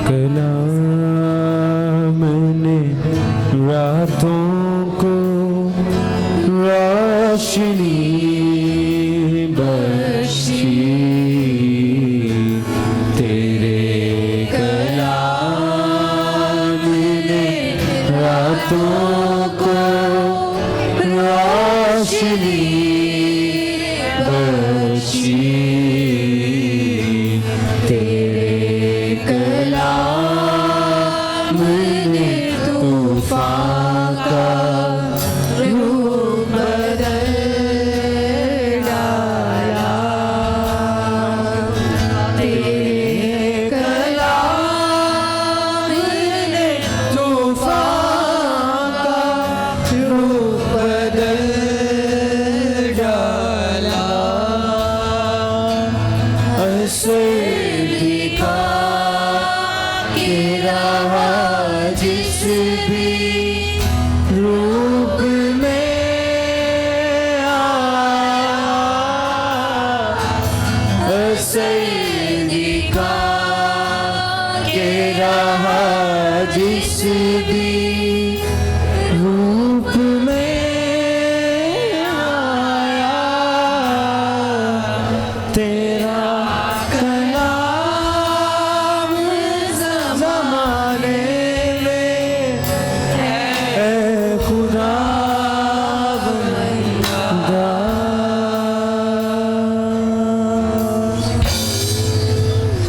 कलाम ने रातों को रोशनी बख्शी, तेरे कलाम ने रातों को रोशनी बख्शी,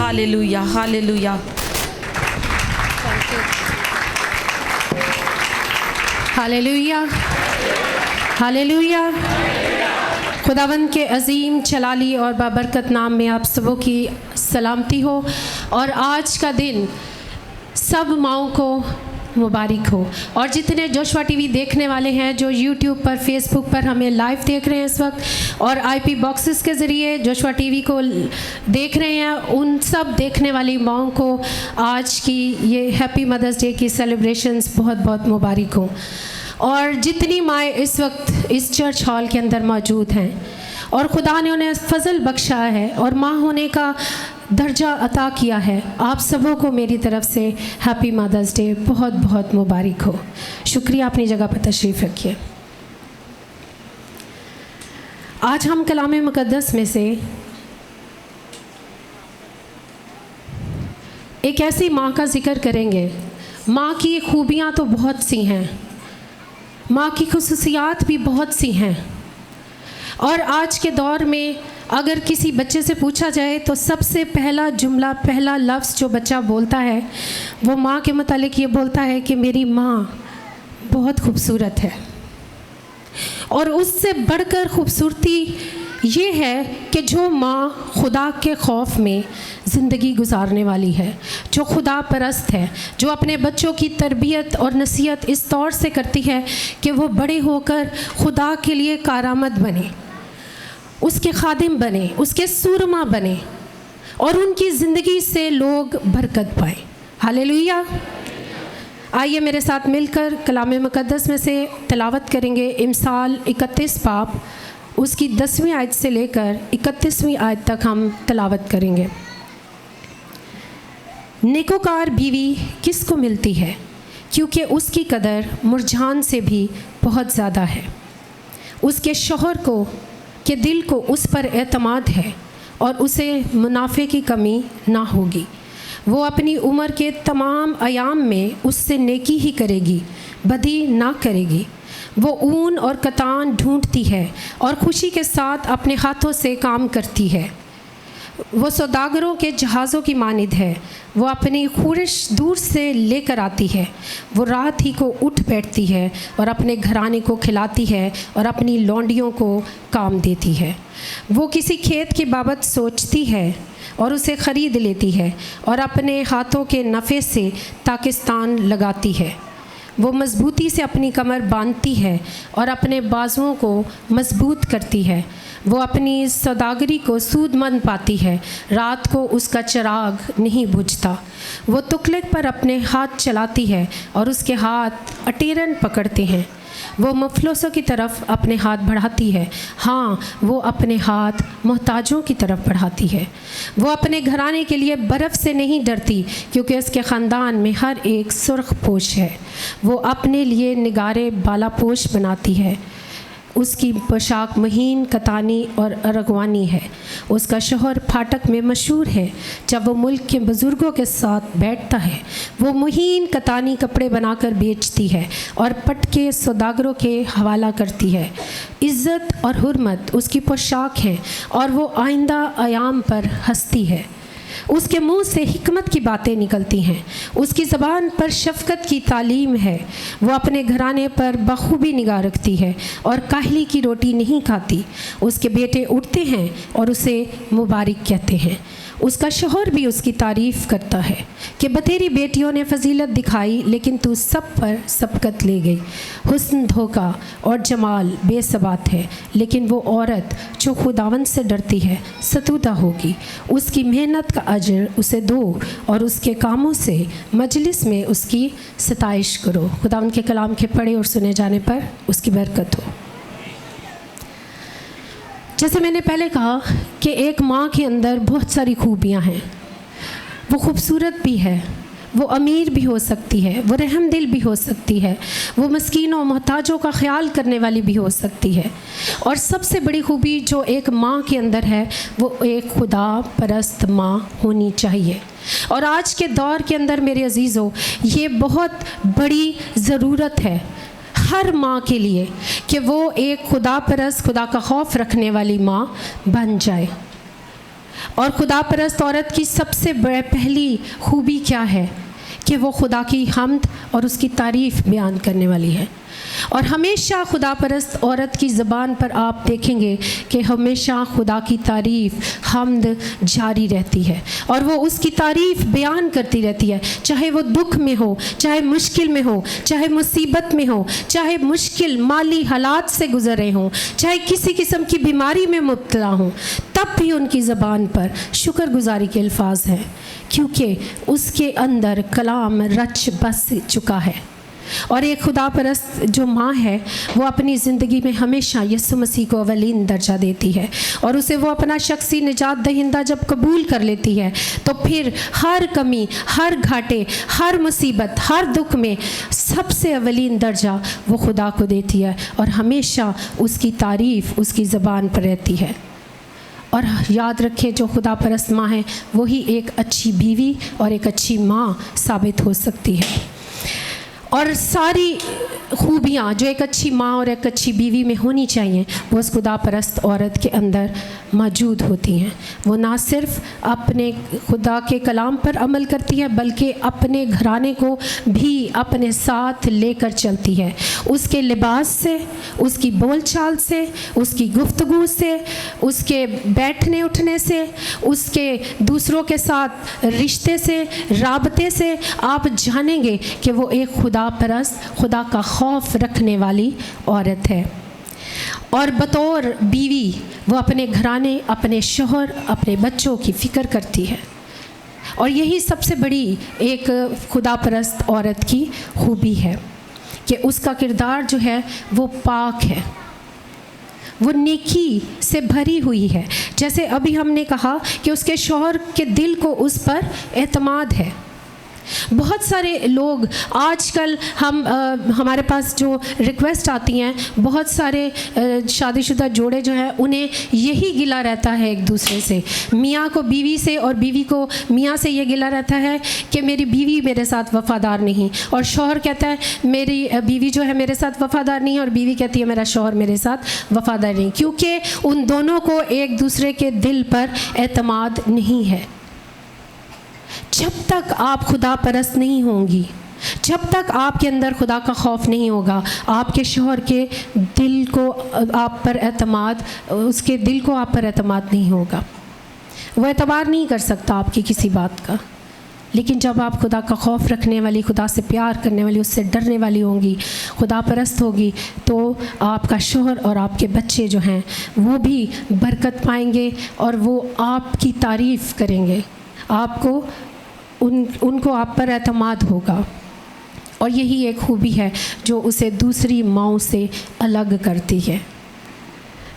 हालेलुया, हालेलुया। Hallelujah, hallelujah. खुदावंद के अजीम जलाली और बाबरकत नाम में आप सबों की सलामती हो और आज का दिन सब माँओं को मुबारक हो। और जितने जोशुआ टीवी देखने वाले हैं, जो यूट्यूब पर, फेसबुक पर हमें लाइव देख रहे हैं इस वक्त, और आईपी बॉक्सेस के ज़रिए जोशुआ टीवी को देख रहे हैं, उन सब देखने वाली माँओं को आज की ये हैप्पी मदर्स डे की सेलिब्रेशंस बहुत बहुत मुबारक हो। और जितनी माएँ इस वक्त इस चर्च हॉल के अंदर मौजूद हैं और खुदा ने उन्हें फजल बख्शा है और माँ होने का दर्जा अता किया है, आप सबों को मेरी तरफ से हैप्पी मदर्स डे बहुत बहुत मुबारक हो। शुक्रिया, अपनी जगह पर तशरीफ़ रखिए। आज हम कलाम मुक़द्दस में से एक ऐसी माँ का जिक्र करेंगे। माँ की खूबियाँ तो बहुत सी हैं, माँ की खुसूसियात भी बहुत सी हैं। और आज के दौर में अगर किसी बच्चे से पूछा जाए तो सबसे पहला जुमला, पहला लफ्ज़ जो बच्चा बोलता है वो माँ के मुतालिक ये बोलता है कि मेरी माँ बहुत खूबसूरत है। और उससे बढ़कर खूबसूरती ये है कि जो माँ खुदा के खौफ में ज़िंदगी गुजारने वाली है, जो खुदा परस्त है, जो अपने बच्चों की तरबियत और नसीहत इस तौर से करती है कि वो बड़े होकर खुदा के लिए कारआमद बने, उसके खादिम बने, उसके सूरमा बने और उनकी ज़िंदगी से लोग बरकत पाएँ। हालेलुया। आइए मेरे साथ मिलकर कलाम मुक़द्दस में से तिलावत करेंगे। इमसाल 31 बाब उसकी 10वीं आयत से लेकर 31वीं आयत तक हम तिलावत करेंगे। नेकोकार बीवी किसको मिलती है, क्योंकि उसकी कदर मुरझान से भी बहुत ज़्यादा है। उसके शौहर को के दिल को उस पर एतमाद है और उसे मुनाफे की कमी ना होगी। वो अपनी उम्र के तमाम अयाम में उससे नेकी ही करेगी, बदी ना करेगी। वो ऊन और कतान ढूंढती है और खुशी के साथ अपने हाथों से काम करती है। वो सौदागरों के जहाज़ों की मानिद है, वो अपनी खूरिश दूर से लेकर आती है। वो रात ही को उठ बैठती है और अपने घराने को खिलाती है और अपनी लौंडियों को काम देती है। वो किसी खेत की बाबत सोचती है और उसे ख़रीद लेती है और अपने हाथों के नफ़े से ताकिस्तान लगाती है। वो मज़बूती से अपनी कमर बांधती है और अपने बाजुओं को मजबूत करती है। वो अपनी सौदागरी को सूदमंद पाती है, रात को उसका चिराग नहीं बुझता। वो तुगलक पर अपने हाथ चलाती है और उसके हाथ अटेरन पकड़ते हैं। वो मुफलिसों की तरफ अपने हाथ बढ़ाती है। हाँ, वो अपने हाथ मोहताजों की तरफ बढ़ाती है। वो अपने घराने के लिए बर्फ़ से नहीं डरती, क्योंकि उसके ख़ानदान में हर एक सुर्ख पोश है। वो अपने लिए निगारे बाला पोश बनाती है। उसकी पोशाक महीन, कतानी और अरगवानी है। उसका शोहर फाटक में मशहूर है। जब वो मुल्क के बुज़ुर्गों के साथ बैठता है, वो महीन कतानी कपड़े बनाकर बेचती है और पटके सौदागरों के हवाला करती है। इज़्ज़त और हुर्मत उसकी पोशाक है और वो आइंदा आयाम पर हंसती है। उसके मुंह से हिकमत की बातें निकलती हैं। उसकी ज़बान पर शफ़क़त की तालीम है। वो अपने घराने पर बखूबी निगाह रखती है और काहली की रोटी नहीं खाती। उसके बेटे उठते हैं और उसे मुबारक कहते हैं। उसका शोहर भी उसकी तारीफ़ करता है कि बतेरी बेटियों ने फजीलत दिखाई, लेकिन तू सब पर सबकत ले गई। हुस्न धोखा और जमाल बेसबात है, लेकिन वो औरत जो खुदावंद से डरती है सतूदा होगी। उसकी मेहनत का अजर उसे दो और उसके कामों से मजलिस में उसकी सताइश करो। खुदावंद के कलाम के पढ़े और सुने जाने पर उसकी बरकत हो। जैसे मैंने पहले कहा कि एक माँ के अंदर बहुत सारी खूबियाँ हैं। वो खूबसूरत भी है, वो अमीर भी हो सकती है, वो रहमदिल भी हो सकती है, वो मस्कीनों और मोहताजों का ख्याल करने वाली भी हो सकती है। और सबसे बड़ी खूबी जो एक माँ के अंदर है, वो एक खुदा परस्त माँ होनी चाहिए। और आज के दौर के अंदर मेरे अजीज़ों, ये बहुत बड़ी ज़रूरत है हर माँ के लिए कि वो एक खुदा परस्त, खुदा का खौफ रखने वाली माँ बन जाए। और खुदा परस्त औरत की सबसे पहली खूबी क्या है कि वो खुदा की हम्द और उसकी तारीफ़ बयान करने वाली है। और हमेशा खुदा परस्त औरत की ज़बान पर आप देखेंगे कि हमेशा खुदा की तारीफ़, हम्द जारी रहती है और वो उसकी तारीफ़ बयान करती रहती है। चाहे वो दुख में हो, चाहे मुश्किल में हो, चाहे मुसीबत में हो, चाहे मुश्किल माली हालात से गुज़र रहे हों, चाहे किसी किस्म की बीमारी में मुब्तला हों, तब भी उनकी ज़बान पर शुक्रगुजारी के अल्फाज हैं, क्योंकि उसके अंदर कलाम रच बस चुका है। और एक खुदा परस्त जो माँ है, वो अपनी ज़िंदगी में हमेशा यीशु मसीह को अवलीन दर्जा देती है और उसे वो अपना शख्सी निजात दहिंदा जब कबूल कर लेती है, तो फिर हर कमी, हर घाटे, हर मुसीबत, हर दुख में सबसे अवलीन दर्जा वो खुदा को देती है और हमेशा उसकी तारीफ़ उसकी ज़बान पर रहती है। और याद रखें, जो खुदा परस्त माँ है, वही एक अच्छी बीवी और एक अच्छी माँ साबित हो सकती है। और सारी खूबियाँ जो एक अच्छी माँ और एक अच्छी बीवी में होनी चाहिए, वो उस खुदा परस्त औरत के अंदर मौजूद होती हैं। वो ना सिर्फ अपने खुदा के कलाम पर अमल करती है, बल्कि अपने घराने को भी अपने साथ लेकर चलती है। उसके लिबास से, उसकी बोलचाल से, उसकी गुफ्तगू से, उसके बैठने उठने से, उसके दूसरों के साथ रिश्ते से, राबते से आप जानेंगे कि वो एक खुदा परस्त, खुदा का खौफ रखने वाली औरत है। और बतौर बीवी वो अपने घराने, अपने शोहर, अपने बच्चों की फ़िक्र करती है। और यही सबसे बड़ी एक खुदा परस्त औरत की खूबी है कि उसका किरदार जो है वो पाक है, वो नेकी से भरी हुई है। जैसे अभी हमने कहा कि उसके शोहर के दिल को उस पर एतमाद है। बहुत सारे लोग आजकल हमारे पास जो रिक्वेस्ट आती हैं, बहुत सारे शादीशुदा जोड़े जो हैं, उन्हें यही गिला रहता है एक दूसरे से। मियाँ को बीवी से और बीवी को मियाँ से ये गिला रहता है कि मेरी बीवी मेरे साथ वफ़ादार नहीं, और शौहर कहता है मेरी बीवी जो है मेरे साथ वफ़ादार नहीं, और बीवी कहती है मेरा शौहर मेरे साथ वफ़ादार नहीं, क्योंकि उन दोनों को एक दूसरे के दिल पर एतमाद नहीं है। जब तक आप खुदा परस्त नहीं होंगी, जब तक आपके अंदर खुदा का खौफ नहीं होगा, आपके शौहर के दिल को आप पर एतमाद, उसके दिल को आप पर एतमाद नहीं होगा। वो एतबार नहीं कर सकता आपकी किसी बात का। लेकिन जब आप खुदा का खौफ रखने वाली, खुदा से प्यार करने वाली, उससे डरने वाली होंगी, खुदा परस्त होगी, तो आपका शौहर और आपके बच्चे जो हैं वो भी बरकत पाएंगे और वो आपकी तारीफ़ करेंगे। उनको आप पर एतमाद होगा। और यही एक खूबी है जो उसे दूसरी माँओं से अलग करती है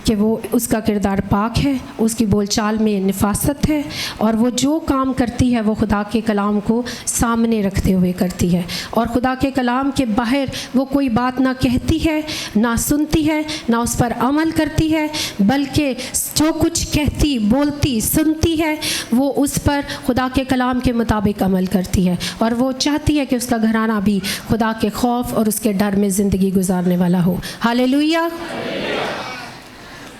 कि वो उसका किरदार पाक है, उसकी बोलचाल में निफासत है और वो जो काम करती है वो खुदा के कलाम को सामने रखते हुए करती है। और खुदा के कलाम के बाहर वो कोई बात ना कहती है, ना सुनती है, ना उस पर अमल करती है, बल्कि जो कुछ कहती, बोलती, सुनती है वो उस पर खुदा के कलाम के मुताबिक अमल करती है। और वो चाहती है कि उसका घराना भी खुदा के खौफ और उसके डर में ज़िंदगी गुजारने वाला हो। हालेलुया।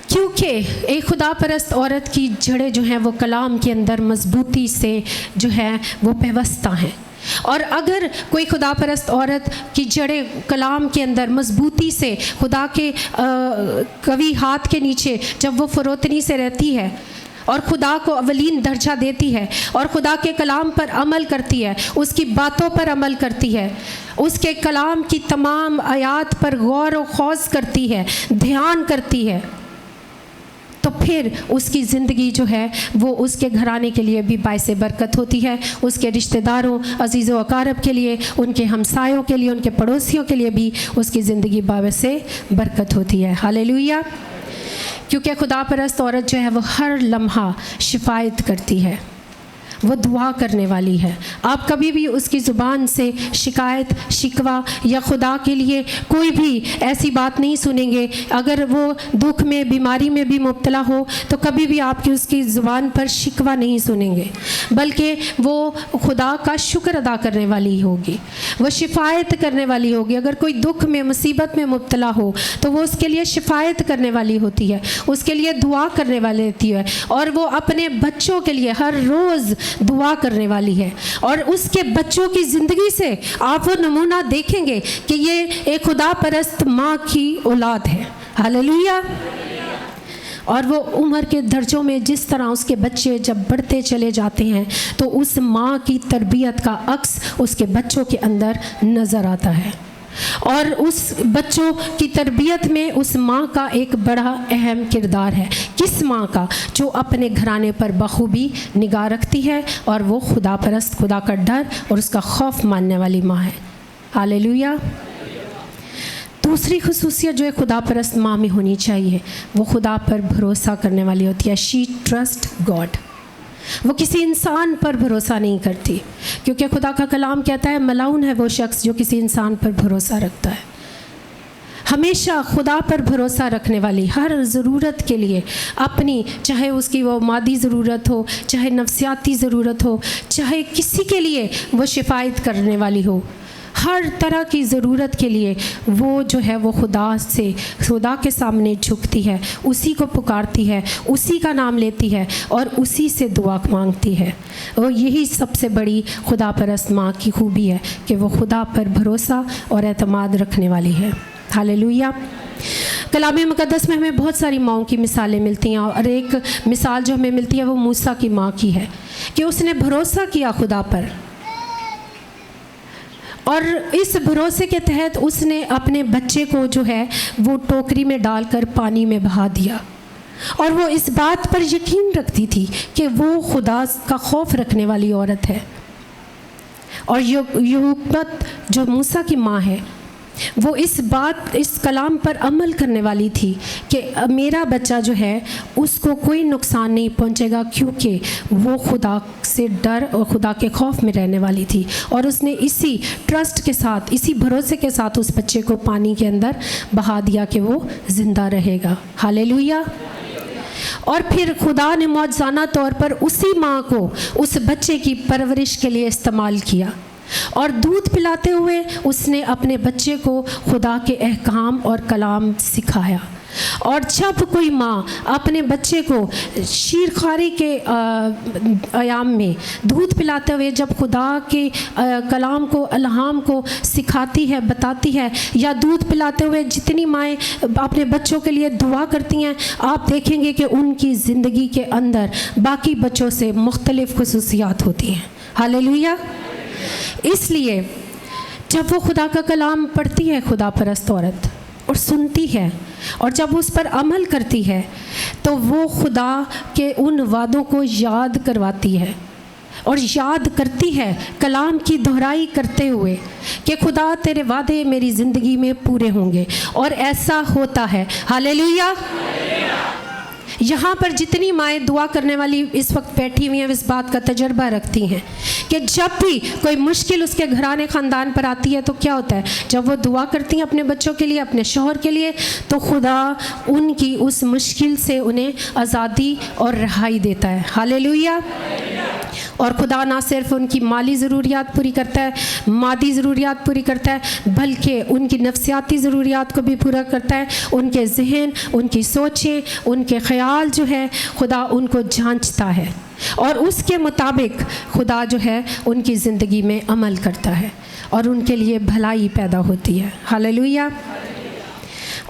क्योंकि एक खुदा परस्त औरत की जड़ें जो हैं वो कलाम के अंदर मजबूती से जो है वो पेवस्ता हैं। और अगर कोई खुदा परस्त औरत की जड़ें कलाम के अंदर मजबूती से खुदा के कवी हाथ के नीचे जब वो फरोतनी से रहती है और खुदा को अवलीन दर्जा देती है और खुदा के कलाम पर अमल करती है, उसकी बातों पर अमल करती है, उसके कलाम की तमाम आयात पर गौर व खौज करती है, ध्यान करती है, तो फिर उसकी ज़िंदगी जो है वो उसके घराने के लिए भी बाइसे बरकत होती है, उसके रिश्तेदारों, अजीज़ व अकारब के लिए, उनके हमसायों के लिए, उनके पड़ोसियों के लिए भी उसकी ज़िंदगी बाइसे बरकत होती है। हालेलुया। क्योंकि खुदा परस्त औरत जो है वो हर लम्हा शिफायत करती है, वो दुआ करने वाली है। आप कभी भी उसकी ज़ुबान से शिकायत, शिकवा या खुदा के लिए कोई भी ऐसी बात नहीं सुनेंगे। अगर वो दुख में, बीमारी में भी मुब्तला हो तो कभी भी आपकी उसकी ज़ुबान पर शिकवा नहीं सुनेंगे, बल्कि वो खुदा का शुक्र अदा करने वाली होगी, वो शिफायत करने वाली होगी। अगर कोई दुख में, मुसीबत में मुब्तला हो तो वो उसके लिए शिफायत करने वाली होती है, उसके लिए दुआ करने वाली होती है। और वो अपने बच्चों के लिए हर रोज़ दुआ करने वाली है। और उसके बच्चों की ज़िंदगी से आप वो नमूना देखेंगे कि ये एक खुदा परस्त माँ की औलाद है। हालेलुया। और वो उम्र के दर्जों में जिस तरह उसके बच्चे जब बढ़ते चले जाते हैं तो उस माँ की तरबियत का अक्स उसके बच्चों के अंदर नज़र आता है। और उस बच्चों की तरबियत में उस माँ का एक बड़ा अहम किरदार है। किस माँ का? जो अपने घराने पर बखूबी निगाह रखती है और वो खुदा परस्त, खुदा का डर और उसका खौफ मानने वाली माँ है। हालेलुया। दूसरी खुसूसियत जो है खुदा परस्त माँ में होनी चाहिए, वो खुदा पर भरोसा करने वाली होती है। She trust God. वो किसी इंसान पर भरोसा नहीं करती, क्योंकि खुदा का कलाम कहता है मलाउन है वो शख्स जो किसी इंसान पर भरोसा रखता है। हमेशा खुदा पर भरोसा रखने वाली, हर ज़रूरत के लिए अपनी, चाहे उसकी वो मादी ज़रूरत हो, चाहे नफ्सियाती ज़रूरत हो, चाहे किसी के लिए वो शिफायत करने वाली हो, हर तरह की ज़रूरत के लिए वो जो है वो खुदा के सामने झुकती है, उसी को पुकारती है, उसी का नाम लेती है और उसी से दुआ मांगती है। और यही सबसे बड़ी खुदा परस्त माँ की खूबी है कि वो खुदा पर भरोसा और एतमाद रखने वाली है। हालेलुया। कलाम मुक़द्दस में हमें बहुत सारी माँओं की मिसालें मिलती हैं और एक मिसाल जो हमें मिलती है वो मूसा की माँ की है कि उसने भरोसा किया खुदा पर और इस भरोसे के तहत उसने अपने बच्चे को जो है वो टोकरी में डालकर पानी में बहा दिया। और वो इस बात पर यकीन रखती थी कि वो खुदा का खौफ रखने वाली औरत है। और युकबत जो मूसा की माँ है वो इस कलाम पर अमल करने वाली थी कि मेरा बच्चा जो है उसको कोई नुकसान नहीं पहुंचेगा, क्योंकि वो खुदा से डर और खुदा के खौफ में रहने वाली थी। और उसने इसी ट्रस्ट के साथ, इसी भरोसे के साथ उस बच्चे को पानी के अंदर बहा दिया कि वो ज़िंदा रहेगा। हालेलुया। और फिर खुदा ने मौजज़ाना तौर पर उसी माँ को उस बच्चे की परवरिश के लिए इस्तेमाल किया और दूध पिलाते हुए उसने अपने बच्चे को खुदा के अहकाम और कलाम सिखाया। और जब कोई माँ अपने बच्चे को शीरखारी के आयाम में दूध पिलाते हुए जब खुदा के कलाम को, अलहाम को सिखाती है, बताती है, या दूध पिलाते हुए जितनी माएँ अपने बच्चों के लिए दुआ करती हैं, आप देखेंगे कि उनकी ज़िंदगी के अंदर बाकी बच्चों से मुख्तलिफ़ खुसूसियात होती हैं। हालेलुया। इसलिए जब वो खुदा का कलाम पढ़ती है खुदा परस्त औरत और सुनती है और जब उस पर अमल करती है तो वो खुदा के उन वादों को याद करवाती है और याद करती है कलाम की दोहराई करते हुए कि खुदा तेरे वादे मेरी ज़िंदगी में पूरे होंगे, और ऐसा होता है। हालेलुया। यहाँ पर जितनी माएँ दुआ करने वाली इस वक्त बैठी हुई हैं, इस बात का तजर्बा रखती हैं कि जब भी कोई मुश्किल उसके घराने ख़ानदान पर आती है तो क्या होता है, जब वो दुआ करती हैं अपने बच्चों के लिए, अपने शौहर के लिए, तो खुदा उनकी उस मुश्किल से उन्हें आज़ादी और रिहाई देता है। हालेलुया। और खुदा ना सिर्फ उनकी माली ज़रूरियात पूरी करता है, मादी ज़रूरियात पूरी करता है, बल्कि उनकी नफ्सियाती ज़रूरियात को भी पूरा करता है। उनके जहन, उनकी सोचें, उनके ख़याल जो है खुदा उनको जांचता है और उसके मुताबिक खुदा जो है उनकी ज़िंदगी में अमल करता है और उनके लिए भलाई पैदा होती है। हालेलुया।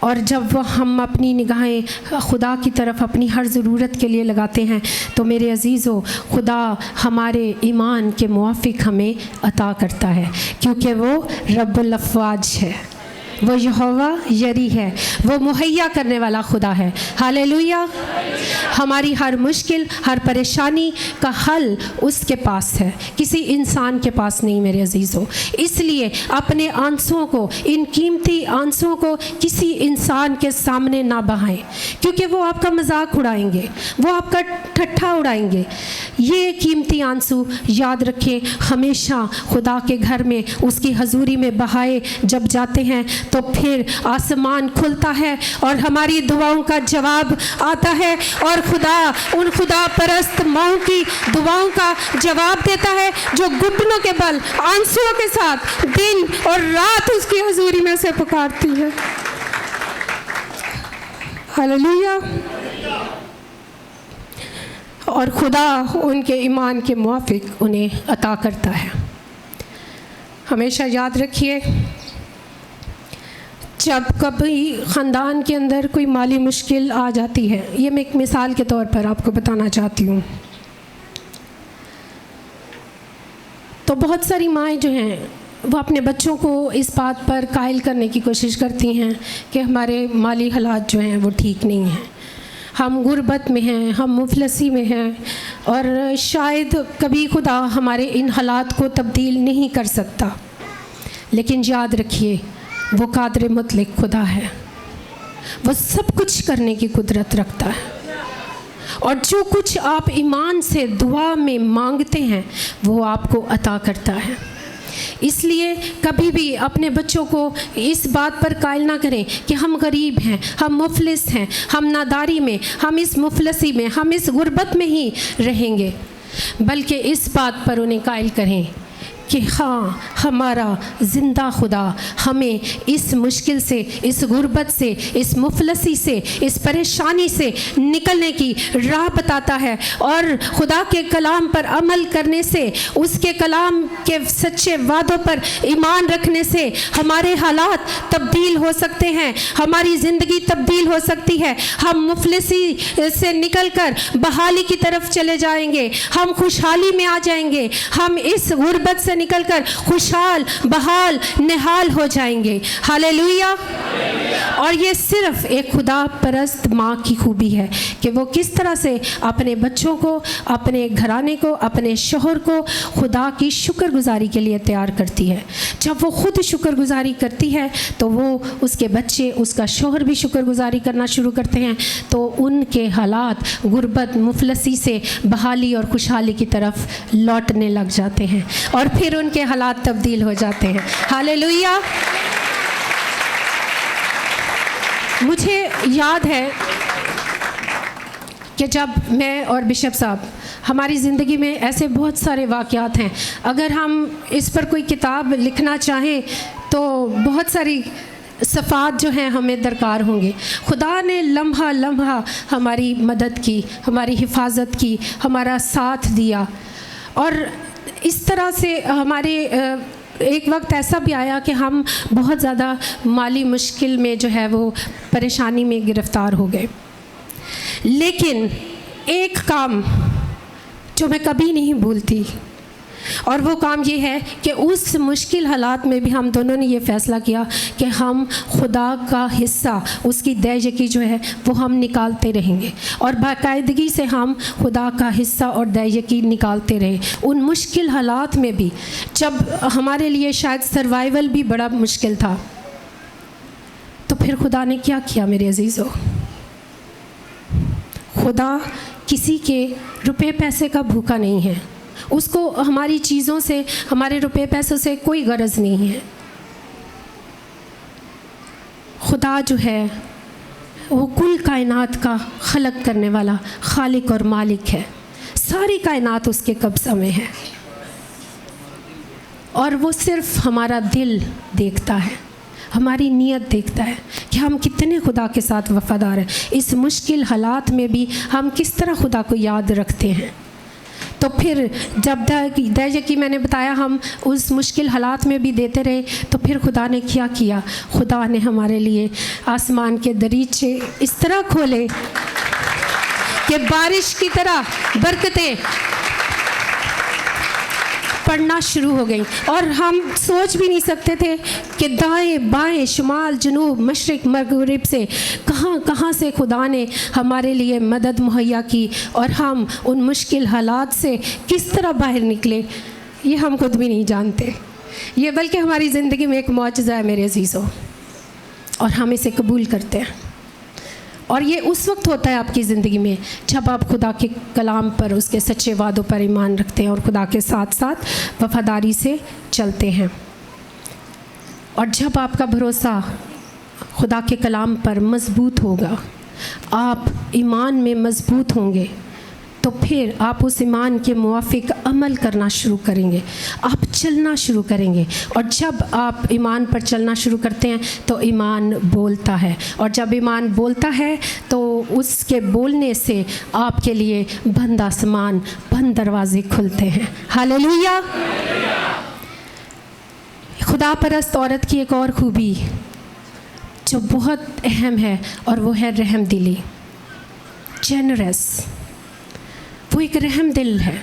और जब वह हम अपनी निगाहें खुदा की तरफ अपनी हर ज़रूरत के लिए लगाते हैं तो मेरे अज़ीज़ों, खुदा हमारे ईमान के मुआफ़िक हमें अता करता है, क्योंकि वो रब्बुल अफ़वाज है, वो यहोवा यरी है, वो मुहैया करने वाला खुदा है। हालेलुया। हमारी हर मुश्किल, हर परेशानी का हल उसके पास है, किसी इंसान के पास नहीं मेरे अजीज़ों। इसलिए अपने आंसुओं को, इन कीमती आंसुओं को किसी इंसान के सामने ना बहाएं, क्योंकि वो आपका मजाक उड़ाएंगे, वो आपका ठट्ठा उड़ाएंगे। ये कीमती आंसू याद रखें, हमेशा खुदा के घर में उसकी हजूरी में बहाए जब जाते हैं तो फिर आसमान खुलता है और हमारी दुआओं का जवाब आता है और खुदा उन खुदा परस्त माओं की दुआओं का जवाब देता है जो घुटनों के बल आंसुओं के साथ दिन और रात उसकी हजूरी में से पुकारती है। हालेलुया। और खुदा उनके ईमान के मुआफिक उन्हें अता करता है। हमेशा याद रखिए, जब कभी ख़ानदान के अंदर कोई माली मुश्किल आ जाती है, ये मैं एक मिसाल के तौर पर आपको बताना चाहती हूँ, तो बहुत सारी माएँ जो हैं वो अपने बच्चों को इस बात पर कायल करने की कोशिश करती हैं कि हमारे माली हालात जो हैं वो ठीक नहीं हैं, हम गुर्बत में हैं, हम मुफलसी में हैं, और शायद कभी खुदा हमारे इन हालात को तब्दील नहीं कर सकता। लेकिन याद रखिए, वो कादिर मुतलक खुदा है, वो सब कुछ करने की कुदरत रखता है, और जो कुछ आप ईमान से दुआ में मांगते हैं वो आपको अता करता है। इसलिए कभी भी अपने बच्चों को इस बात पर कायल ना करें कि हम गरीब हैं, हम मुफलिस हैं, हम नादारी में, हम इस मुफलसी में, हम इस गुर्बत में ही रहेंगे, बल्कि इस बात पर उन्हें कायल करें कि हाँ, हमारा ज़िंदा खुदा हमें इस मुश्किल से, इस गुर्बत से, इस मुफलसी से, इस परेशानी से निकलने की राह बताता है, और खुदा के कलाम पर अमल करने से, उसके कलाम के सच्चे वादों पर ईमान रखने से हमारे हालात तब्दील हो सकते हैं, हमारी ज़िंदगी तब्दील हो सकती है। हम मुफलसी से निकलकर बहाली की तरफ चले जाएंगे, हम खुशहाली में आ जाएंगे, हम इस गुर्बत से निकलकर खुशहाल, बहाल, निहाल हो जाएंगे। हालेलुया। और ये सिर्फ एक खुदा परस्त माँ की खूबी है कि वो किस तरह से अपने बच्चों को, अपने घराने को, अपने शोहर को खुदा की शुक्रगुजारी के लिए तैयार करती है। जब वो खुद शुक्रगुजारी करती है तो वो, उसके बच्चे, उसका शोहर भी शुक्रगुजारी करना शुरू करते हैं, तो उनके हालात गुर्बत, मुफलसी से बहाली और खुशहाली की तरफ लौटने लग जाते हैं और फिर उनके हालात तब्दील हो जाते हैं। हालेलुया। मुझे याद है कि जब मैं और बिशप साहब, हमारी ज़िंदगी में ऐसे बहुत सारे वाक़यात हैं, अगर हम इस पर कोई किताब लिखना चाहें तो बहुत सारी सफ़ात जो हैं हमें दरकार होंगे। खुदा ने लम्हा लम्हा हमारी मदद की, हमारी हिफाजत की, हमारा साथ दिया, और इस तरह से हमारे एक वक्त ऐसा भी आया कि हम बहुत ज़्यादा माली मुश्किल में जो है वो परेशानी में गिरफ़्तार हो गए। लेकिन एक काम जो मैं कभी नहीं भूलती, और वो काम ये है कि उस मुश्किल हालात में भी हम दोनों ने ये फ़ैसला किया कि हम खुदा का हिस्सा, उसकी दयायकी जो है वो हम निकालते रहेंगे, और बाकायदगी से हम खुदा का हिस्सा और दयायकी निकालते रहे उन मुश्किल हालात में भी। जब हमारे लिए शायद सर्वाइवल भी बड़ा मुश्किल था, तो फिर खुदा ने क्या किया मेरे अजीज़ों? खुदा किसी के रुपए पैसे का भूखा नहीं है। उसको हमारी चीज़ों से, हमारे रुपए पैसों से कोई गरज नहीं है। खुदा जो है वो कुल कायनात का खलक करने वाला खालिक और मालिक है। सारी कायनात उसके कब्ज़ा में है, और वो सिर्फ हमारा दिल देखता है, हमारी नीयत देखता है कि हम कितने खुदा के साथ वफ़ादार हैं। इस मुश्किल हालात में भी हम किस तरह खुदा को याद रखते हैं। तो फिर जब दयायकी मैंने बताया हम उस मुश्किल हालात में भी देते रहे, तो फिर खुदा ने क्या किया? खुदा ने हमारे लिए आसमान के दरीचे इस तरह खोले कि बारिश की तरह बरकतें पड़ना शुरू हो गई, और हम सोच भी नहीं सकते थे कि दाएं बाएं, शुमाल जनूब, मशरिक मगरिब से कहाँ कहाँ से खुदा ने हमारे लिए मदद मुहैया की, और हम उन मुश्किल हालात से किस तरह बाहर निकले, ये हम खुद भी नहीं जानते। ये बल्कि हमारी ज़िंदगी में एक मौजज़ा है मेरे अजीज़ों, और हम इसे कबूल करते हैं। और ये उस वक्त होता है आपकी ज़िंदगी में जब आप खुदा के कलाम पर, उसके सच्चे वादों पर ईमान रखते हैं और खुदा के साथ साथ वफ़ादारी से चलते हैं। और जब आपका भरोसा खुदा के कलाम पर मज़बूत होगा, आप ईमान में मज़बूत होंगे, तो फिर आप उस ईमान के मुवाफिक अमल करना शुरू करेंगे, आप चलना शुरू करेंगे। और जब आप ईमान पर चलना शुरू करते हैं तो ईमान बोलता है, और जब ईमान बोलता है तो उसके बोलने से आपके लिए बंद आसमान, बंद दरवाजे खुलते हैं। हालेलुया। खुदा परस्त औरत की एक और खूबी जो बहुत अहम है, और वो है रहम दिली, जेनरस। वो एक रहम दिल है,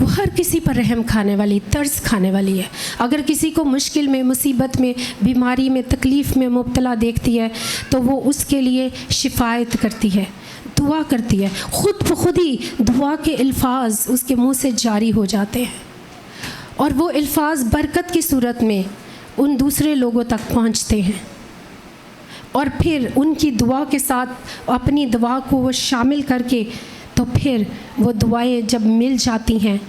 वो हर किसी पर रहम खाने वाली, तर्स खाने वाली है। अगर किसी को मुश्किल में, मुसीबत में, बीमारी में, तकलीफ़ में मुब्तला देखती है तो वो उसके लिए शिफायत करती है, दुआ करती है। खुद ब खुद ही दुआ के अल्फाज उसके मुंह से जारी हो जाते हैं, और वो अल्फाज बरकत की सूरत में उन दूसरे लोगों तक पहुंचते हैं, और फिर उनकी दुआ के साथ अपनी दुआ को वो शामिल करके, तो फिर वो दुआएं जब मिल जाती हैं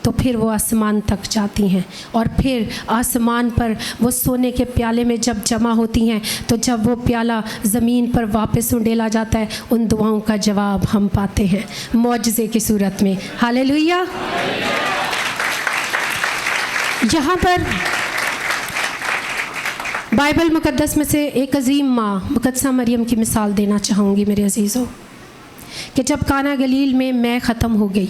तो फिर वो आसमान तक जाती हैं, और फिर आसमान पर वो सोने के प्याले में जब जमा होती हैं, तो जब वो प्याला ज़मीन पर वापस उंडेला जाता है, उन दुआओं का जवाब हम पाते हैं मौजज़े की सूरत में। हालेलुया। यहाँ पर बाइबल मुक़द्दस में से एक अजीम माँ मुक़द्दसा मरियम की मिसाल देना चाहूँगी मेरे अजीज़ों, कि जब काना गलील में मैं ख़त्म हो गई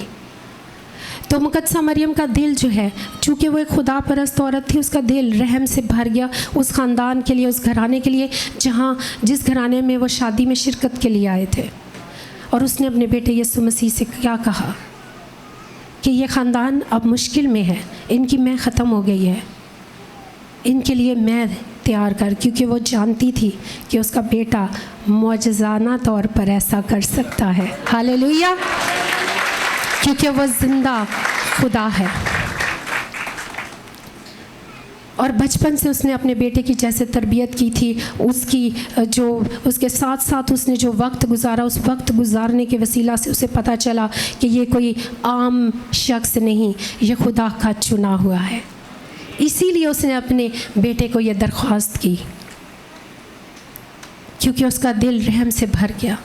तो मुक़द्दसा मरियम का दिल जो है, चूँकि वो एक खुदा परस्त औरत थी, उसका दिल रहम से भर गया उस ख़ानदान के लिए, उस घराने के लिए जिस घराने में वो शादी में शिरकत के लिए आए थे। और उसने अपने बेटे यीशु मसीह से क्या कहा कि ये ख़ानदान अब मुश्किल में है, इनकी मैं ख़त्म हो गई है, इनके लिए मैं तैयार कर, क्योंकि वो जानती थी कि उसका बेटा मौजज़ाना तौर पर ऐसा कर सकता है। हालेलुया। क्योंकि वो ज़िंदा खुदा है। और बचपन से उसने अपने बेटे की जैसे तरबियत की थी, उसके साथ साथ उसने जो वक्त गुजारा, उस वक्त गुजारने के वसीला से उसे पता चला कि ये कोई आम शख्स नहीं, ये खुदा का चुना हुआ है। इसीलिए उसने अपने बेटे को ये दरख्वास्त की, क्योंकि उसका दिल रहम से भर गया।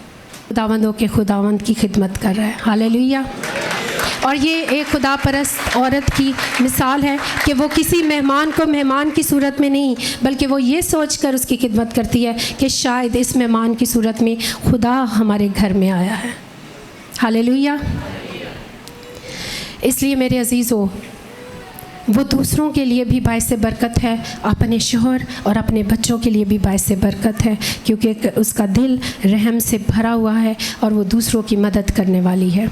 खुदावंदों के खुदावंद की खिदमत कर रहा है। हालेलुया। और ये एक खुदा परस्त औरत की मिसाल है कि वो किसी मेहमान को मेहमान की सूरत में नहीं, बल्कि वो ये सोचकर उसकी खिदमत करती है कि शायद इस मेहमान की सूरत में खुदा हमारे घर में आया है। हालेलुया। इसलिए मेरे अजीज़ों, वो दूसरों के लिए भी बाइस बरकत है, अपने शोहर और अपने बच्चों के लिए भी बाइस बरकत है, क्योंकि उसका दिल रहम से भरा हुआ है और वो दूसरों की मदद करने वाली है।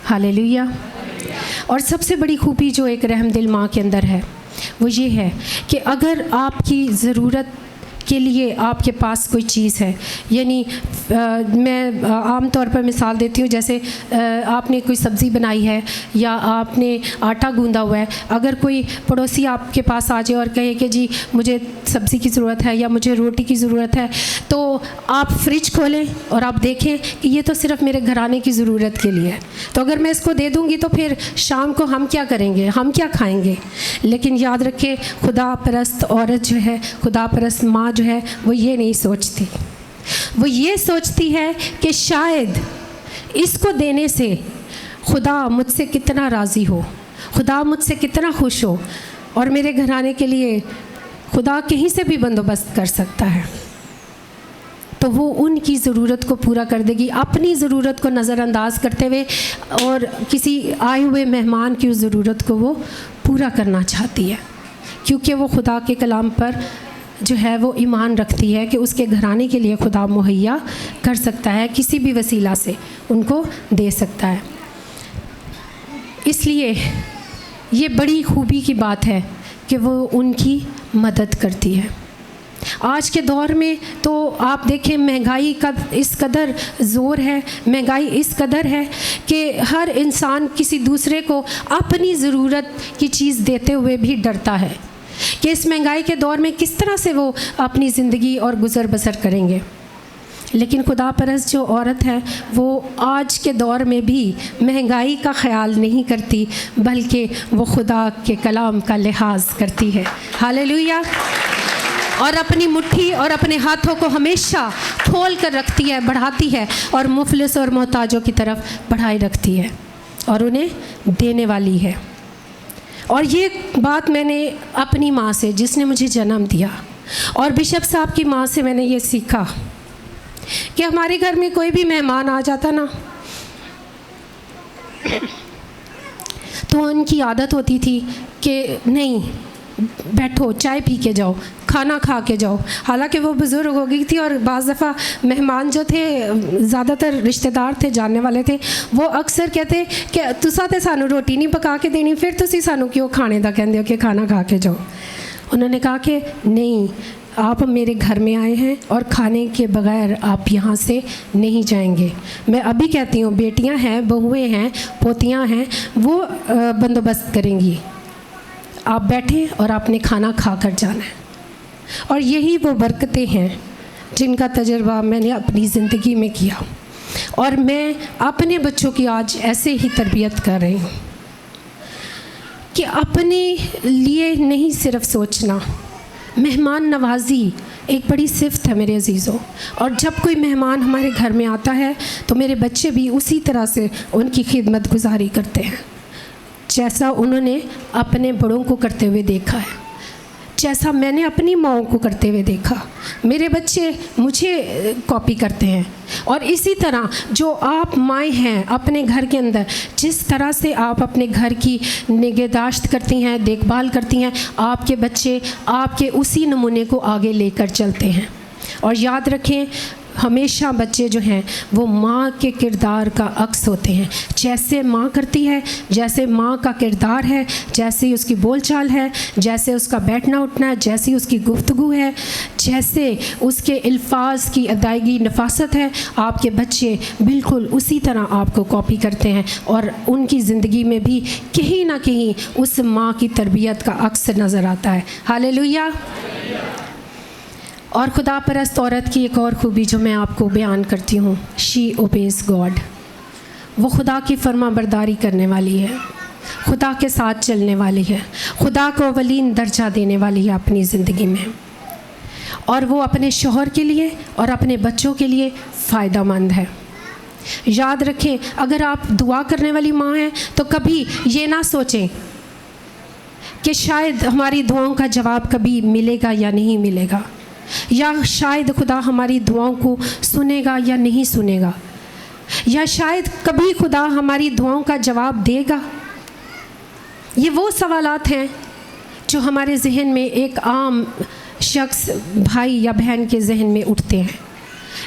हालेलुया। और सबसे बड़ी खूबी जो एक रहमदिल माँ के अंदर है वो ये है कि अगर आपकी ज़रूरत के लिए आपके पास कोई चीज़ है, यानी मैं आम तौर पर मिसाल देती हूँ, जैसे आपने कोई सब्ज़ी बनाई है या आपने आटा गूंदा हुआ है, अगर कोई पड़ोसी आपके पास आ जाए और कहे कि जी मुझे सब्ज़ी की ज़रूरत है या मुझे रोटी की ज़रूरत है, तो आप फ्रिज खोलें और आप देखें कि ये तो सिर्फ़ मेरे घराने की ज़रूरत के लिए है, तो अगर मैं इसको दे दूँगी तो फिर शाम को हम क्या करेंगे, हम क्या खाएँगे। लेकिन याद रखें, खुदा परस्त औरत जो है, खुदा परस्त माँ जो है, वो ये नहीं सोचती। वो ये सोचती है कि शायद इसको देने से खुदा मुझसे कितना राज़ी हो, खुदा मुझसे कितना खुश हो, और मेरे घराने के लिए खुदा कहीं से भी बंदोबस्त कर सकता है, तो वो उनकी ज़रूरत को पूरा कर देगी, अपनी ज़रूरत को नज़रअंदाज करते हुए, और किसी आए हुए मेहमान की उस ज़रूरत को वो पूरा करना चाहती है, क्योंकि वो खुदा के कलाम पर जो है वो ईमान रखती है कि उसके घराने के लिए खुदा मुहैया कर सकता है, किसी भी वसीला से उनको दे सकता है। इसलिए ये बड़ी खूबी की बात है कि वो उनकी मदद करती है। आज के दौर में तो आप देखें, महंगाई का इस कदर ज़ोर है, महंगाई इस कदर है कि हर इंसान किसी दूसरे को अपनी ज़रूरत की चीज़ देते हुए भी डरता है कि इस महंगाई के दौर में किस तरह से वो अपनी ज़िंदगी और गुज़र बसर करेंगे। लेकिन खुदा परस्त जो औरत है वो आज के दौर में भी महंगाई का ख्याल नहीं करती, बल्कि वो खुदा के कलाम का लिहाज करती है। हालेलुया। और अपनी मुट्ठी और अपने हाथों को हमेशा खोल कर रखती है, बढ़ाती है, और मुफलिस और मोहताजों की तरफ बढ़ाए रखती है और उन्हें देने वाली है। और ये बात मैंने अपनी माँ से, जिसने मुझे जन्म दिया, और बिशप साहब की माँ से मैंने ये सीखा कि हमारे घर में कोई भी मेहमान आ जाता ना, तो उनकी आदत होती थी कि नहीं, बैठो, चाय पी के जाओ, खाना खा के जाओ। हालांकि वो बुज़ुर्ग हो गई थी और बाज़ दफ़ा मेहमान जो थे, ज़्यादातर रिश्तेदार थे, जानने वाले थे, वो अक्सर कहते कि तुसा ते सानू रोटी नहीं पका के देनी, फिर तुसी सानू क्यों खाने दा कहंदे हो कि खाना खा के जाओ। उन्होंने कहा कि नहीं, आप मेरे घर में आए हैं और खाने के बगैर आप यहाँ से नहीं जाएंगे। मैं अभी कहती हूँ, बेटियाँ हैं, बहुएँ हैं, पोतियाँ हैं, वो बंदोबस्त करेंगी, आप बैठें और आपने खाना खा कर जाना है। और यही वो बरकतें हैं जिनका तजुर्बा मैंने अपनी ज़िंदगी में किया, और मैं अपने बच्चों की आज ऐसे ही तरबियत कर रही हूँ कि अपने लिए नहीं सिर्फ सोचना। मेहमान नवाजी एक बड़ी सिफ़त है मेरे अजीज़ों, और जब कोई मेहमान हमारे घर में आता है तो मेरे बच्चे भी उसी तरह से उनकी खिदमत गुजारी करते हैं, जैसा उन्होंने अपने बड़ों को करते हुए देखा है, जैसा मैंने अपनी माँओं को करते हुए देखा। मेरे बच्चे मुझे कॉपी करते हैं, और इसी तरह जो आप माएँ हैं अपने घर के अंदर, जिस तरह से आप अपने घर की निगहदाश्त करती हैं, देखभाल करती हैं, आपके बच्चे आपके उसी नमूने को आगे लेकर चलते हैं। और याद रखें, हमेशा बच्चे जो हैं वो माँ के किरदार का अक्स होते हैं। जैसे माँ करती है, जैसे माँ का किरदार है, जैसे उसकी बोलचाल है, जैसे उसका बैठना उठना है, जैसी उसकी गुफ्तगू है, जैसे उसके अल्फाज की अदायगी नफासत है, आपके बच्चे बिल्कुल उसी तरह आपको कॉपी करते हैं, और उनकी ज़िंदगी में भी कहीं ना कहीं उस माँ की तरबियत का अक्स नज़र आता है। हालेलुया। और खुदा परस्त औरत की एक और खूबी जो मैं आपको बयान करती हूँ, शी ओबेज गॉड। वो खुदा की फर्मा बरदारी करने वाली है, खुदा के साथ चलने वाली है, खुदा को अवलीन दर्जा देने वाली है अपनी ज़िंदगी में, और वो अपने शौहर के लिए और अपने बच्चों के लिए फ़ायदेमंद है। याद रखें, अगर आप दुआ करने वाली माँ हैं तो कभी ये ना सोचें कि शायद हमारी दुआओं का जवाब कभी मिलेगा या नहीं मिलेगा, या शायद खुदा हमारी दुआओं को सुनेगा या नहीं सुनेगा, या शायद कभी खुदा हमारी दुआओं का जवाब देगा। ये वो सवालात हैं जो हमारे जहन में, एक आम शख्स भाई या बहन के जहन में उठते हैं।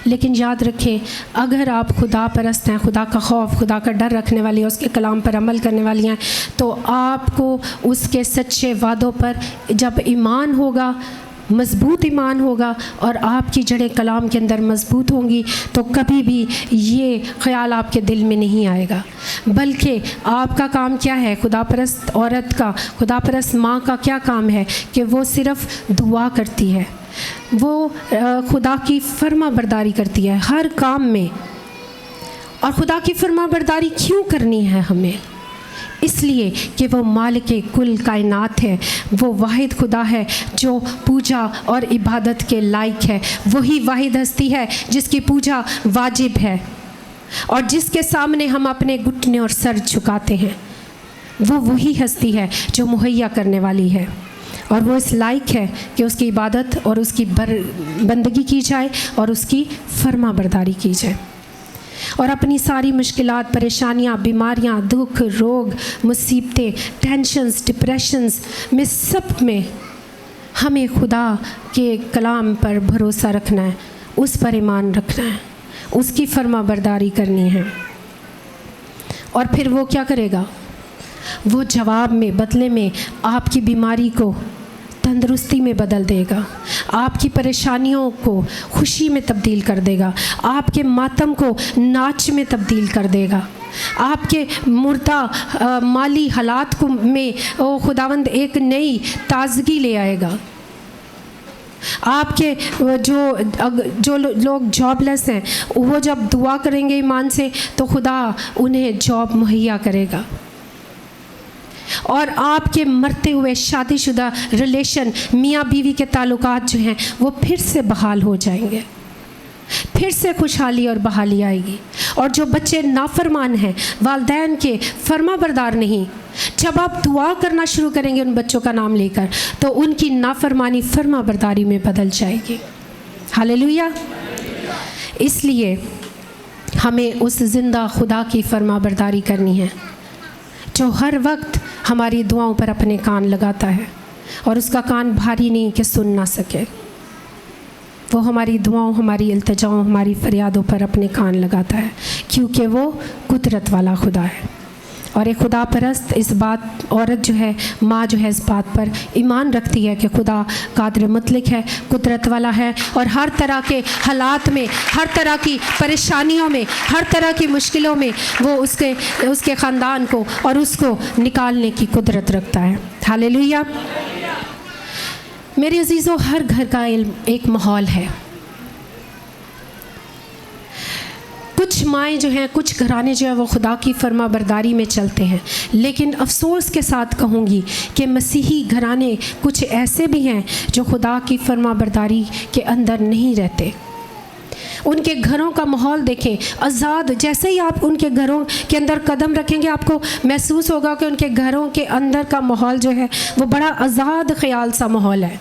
लेकिन याद रखें, अगर आप खुदा परस्त हैं, खुदा का खौफ, खुदा का डर रखने वाली हैं, उसके कलाम पर अमल करने वाली हैं, तो आपको उसके सच्चे वादों पर जब ईमान होगा, मज़बूत ईमान होगा और आपकी जड़ें कलाम के अंदर मज़बूत होंगी, तो कभी भी ये ख़्याल आपके दिल में नहीं आएगा। बल्कि आपका काम क्या है? खुदा परस्त औरत का, खुदा परस्त माँ का क्या काम है कि वो सिर्फ़ दुआ करती है, वो खुदा की फर्मा बरदारी करती है हर काम में। और खुदा की फर्मा बरदारी क्यों करनी है हमें? इसलिए कि वो मालिक कुल कायनात है, वो वाहिद खुदा है जो पूजा और इबादत के लायक है। वही वाहिद हस्ती है जिसकी पूजा वाजिब है और जिसके सामने हम अपने घुटने और सर झुकाते हैं। वो वही हस्ती है जो मुहैया करने वाली है और वो इस लायक है कि उसकी इबादत और उसकी बंदगी की जाए और उसकी फर्मा बरदारी की जाए। और अपनी सारी मुश्किलात, परेशानियाँ, बीमारियाँ, दुख, रोग, मुसीबतें, टेंशन्स, डिप्रेशंस में, सब में हमें खुदा के कलाम पर भरोसा रखना है, उस पर ईमान रखना है, उसकी फर्मा बरदारी करनी है। और फिर वो क्या करेगा? वो जवाब में, बदले में आपकी बीमारी को तंदुरुस्ती में बदल देगा, आपकी परेशानियों को खुशी में तब्दील कर देगा, आपके मातम को नाच में तब्दील कर देगा, आपके मुर्दा माली हालात को में खुदावंद एक नई ताजगी ले आएगा। आपके जो लोग जॉबलेस हैं, वो जब दुआ करेंगे ईमान से, तो खुदा उन्हें जॉब मुहैया करेगा। और आपके मरते हुए शादीशुदा रिलेशन, मियाँ बीवी के ताल्लुकात जो हैं, वो फिर से बहाल हो जाएंगे, फिर से खुशहाली और बहाली आएगी। और जो बच्चे नाफरमान हैं, वालिदैन के फर्माबरदार नहीं, जब आप दुआ करना शुरू करेंगे उन बच्चों का नाम लेकर, तो उनकी नाफरमानी फर्माबरदारी में बदल जाएगी। हालेलुया। इसलिए हमें उस जिंदा खुदा की फर्माबरदारी करनी है जो हर वक्त हमारी दुआओं पर अपने कान लगाता है और उसका कान भारी नहीं कि सुन ना सके। वो हमारी दुआओं, हमारी इल्तिजाओं, हमारी फरियादों पर अपने कान लगाता है, क्योंकि वो कुदरत वाला खुदा है। और एक खुदा परस्त इस बात, औरत जो है, माँ जो है, इस बात पर ईमान रखती है कि खुदा कादिर मुतलक है, कुदरत वाला है और हर तरह के हालात में, हर तरह की परेशानियों में, हर तरह की मुश्किलों में वो उसके ख़ानदान को और उसको निकालने की कुदरत रखता है। हालेलुया। मेरे अजीज़ों, हर घर का एक माहौल है। कुछ माएँ जो हैं, कुछ घराने जो है, वो खुदा की फर्मा बरदारी में चलते हैं, लेकिन अफसोस के साथ कहूँगी कि मसीही घराने कुछ ऐसे भी हैं जो खुदा की फर्मा बरदारी के अंदर नहीं रहते। उनके घरों का माहौल देखें, आज़ाद। जैसे ही आप उनके घरों के अंदर कदम रखेंगे, आपको महसूस होगा कि उनके घरों के अंदर का माहौल जो है वो बड़ा आज़ाद ख्याल सा माहौल है।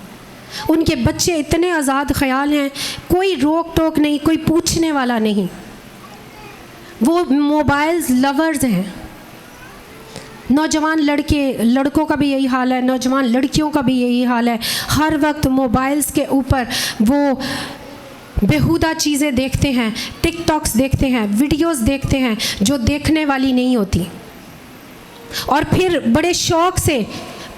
उनके बच्चे इतने आज़ाद ख्याल हैं, कोई रोक टोक नहीं, कोई पूछने वाला नहीं। वो मोबाइल्स लवर्स हैं। नौजवान लड़कों का भी यही हाल है, नौजवान लड़कियों का भी यही हाल है। हर वक्त मोबाइल्स के ऊपर वो बेहुदा चीज़ें देखते हैं, टिकटॉक्स देखते हैं, वीडियोस देखते हैं जो देखने वाली नहीं होती, और फिर बड़े शौक़ से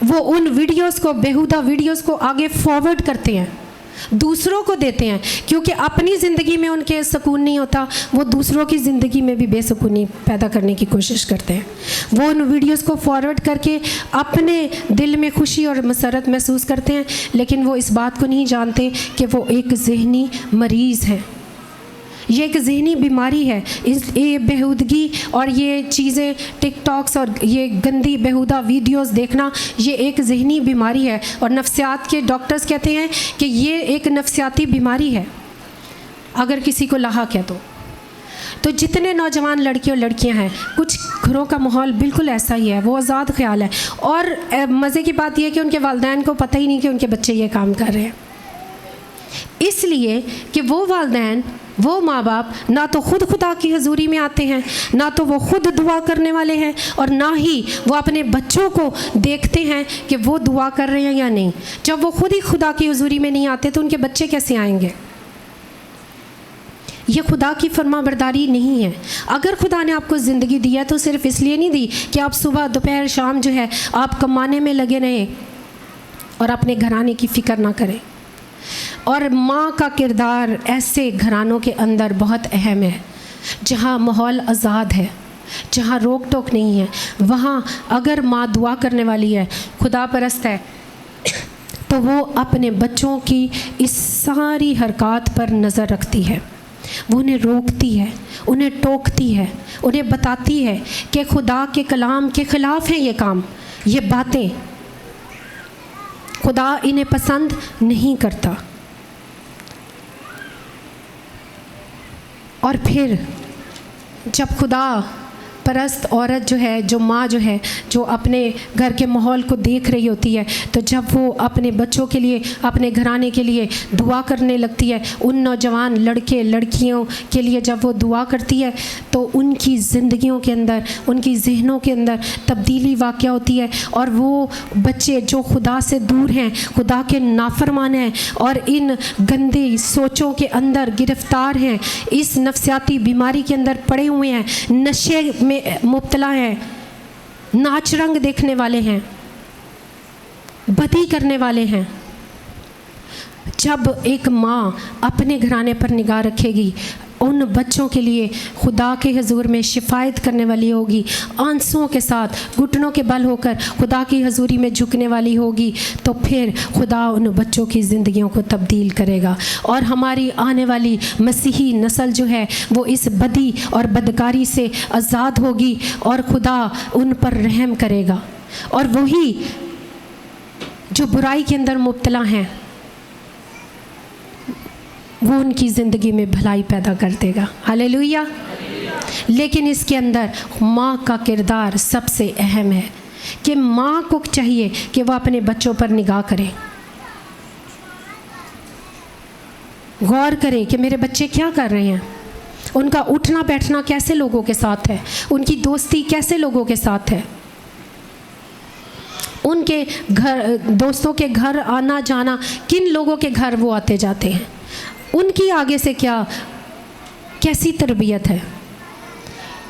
वो उन वीडियोस को, बेहुदा वीडियोस को आगे फॉरवर्ड करते हैं, दूसरों को देते हैं, क्योंकि अपनी ज़िंदगी में उनके सुकून नहीं होता, वो दूसरों की ज़िंदगी में भी बेसुकूनी पैदा करने की कोशिश करते हैं। वो उन वीडियोस को फॉरवर्ड करके अपने दिल में खुशी और मसरत महसूस करते हैं, लेकिन वो इस बात को नहीं जानते कि वो एक ज़हनी मरीज़ है। ये एक ज़हनी बीमारी है। ये बेहुदगी और ये चीज़ें, टिकटॉक्स और ये गंदी बेहुदा वीडियोस देखना, ये एक ज़हनी बीमारी है। और नफ्सियात के डॉक्टर्स कहते हैं कि ये एक नफ्सियाती बीमारी है अगर किसी को लाहक है तो जितने नौजवान लड़के और लड़कियां हैं, कुछ घरों का माहौल बिल्कुल ऐसा ही है, वो आज़ाद ख्याल है। और मज़े की बात यह है कि उनके वालिदैन को पता ही नहीं कि उनके बच्चे ये काम कर रहे हैं, इसलिए कि वो वालिदैन, वो माँ बाप ना तो खुद खुदा की हजूरी में आते हैं, ना तो वो खुद दुआ करने वाले हैं, और ना ही वो अपने बच्चों को देखते हैं कि वो दुआ कर रहे हैं या नहीं। जब वो खुद ही खुदा की हजूरी में नहीं आते तो उनके बच्चे कैसे आएंगे? ये खुदा की फरमाबरदारी नहीं है। अगर खुदा ने आपको ज़िंदगी दी है तो सिर्फ इसलिए नहीं दी कि आप सुबह दोपहर शाम जो है आप कमाने में लगे रहें और अपने घराने की फ़िक्र ना करें। और माँ का किरदार ऐसे घरानों के अंदर बहुत अहम है जहाँ माहौल आज़ाद है, जहाँ रोक टोक नहीं है। वहाँ अगर माँ दुआ करने वाली है, खुदा परस्त है, तो वो अपने बच्चों की इस सारी हरकत पर नज़र रखती है। वो उन्हें रोकती है, उन्हें टोकती है, उन्हें बताती है कि खुदा के कलाम के ख़िलाफ़ है ये काम, ये बातें, खुदा इन्हें पसंद नहीं करता। और फिर जब खुदा परस्त औरत जो है, जो माँ जो है, जो अपने घर के माहौल को देख रही होती है, तो जब वो अपने बच्चों के लिए, अपने घराने के लिए दुआ करने लगती है, उन नौजवान लड़के लड़कियों के लिए जब वो दुआ करती है, तो उनकी ज़िंदगियों के अंदर, उनकी जहनों के अंदर तब्दीली वाक़या होती है। और वो बच्चे जो खुदा से दूर हैं, खुदा के नाफरमान हैं और इन गंदी सोचों के अंदर गिरफ़्तार हैं, इस नफसियाती बीमारी के अंदर पड़े हुए हैं, नशे में मुब्तला हैं, नाच रंग देखने वाले हैं, बदी करने वाले हैं। जब एक माँ अपने घराने पर निगाह रखेगी, उन बच्चों के लिए खुदा के हजूर में शिफायत करने वाली होगी, आंसुओं के साथ घुटनों के बल होकर खुदा की हजूरी में झुकने वाली होगी, तो फिर खुदा उन बच्चों की ज़िंदगियों को तब्दील करेगा। और हमारी आने वाली मसीही नस्ल जो है वो इस बदी और बदकारी से आज़ाद होगी और खुदा उन पर रहम करेगा। और वही जो बुराई के अंदर मुब्तला हैं, वो उनकी ज़िंदगी में भलाई पैदा कर देगा। हालेलुया। लेकिन इसके अंदर माँ का किरदार सबसे अहम है कि माँ को चाहिए कि वह अपने बच्चों पर निगाह करे, गौर करे कि मेरे बच्चे क्या कर रहे हैं, उनका उठना बैठना कैसे लोगों के साथ है, उनकी दोस्ती कैसे लोगों के साथ है, उनके घर, दोस्तों के घर आना जाना, किन लोगों के घर वो आते जाते हैं, उनकी आगे से कैसी तरबियत है।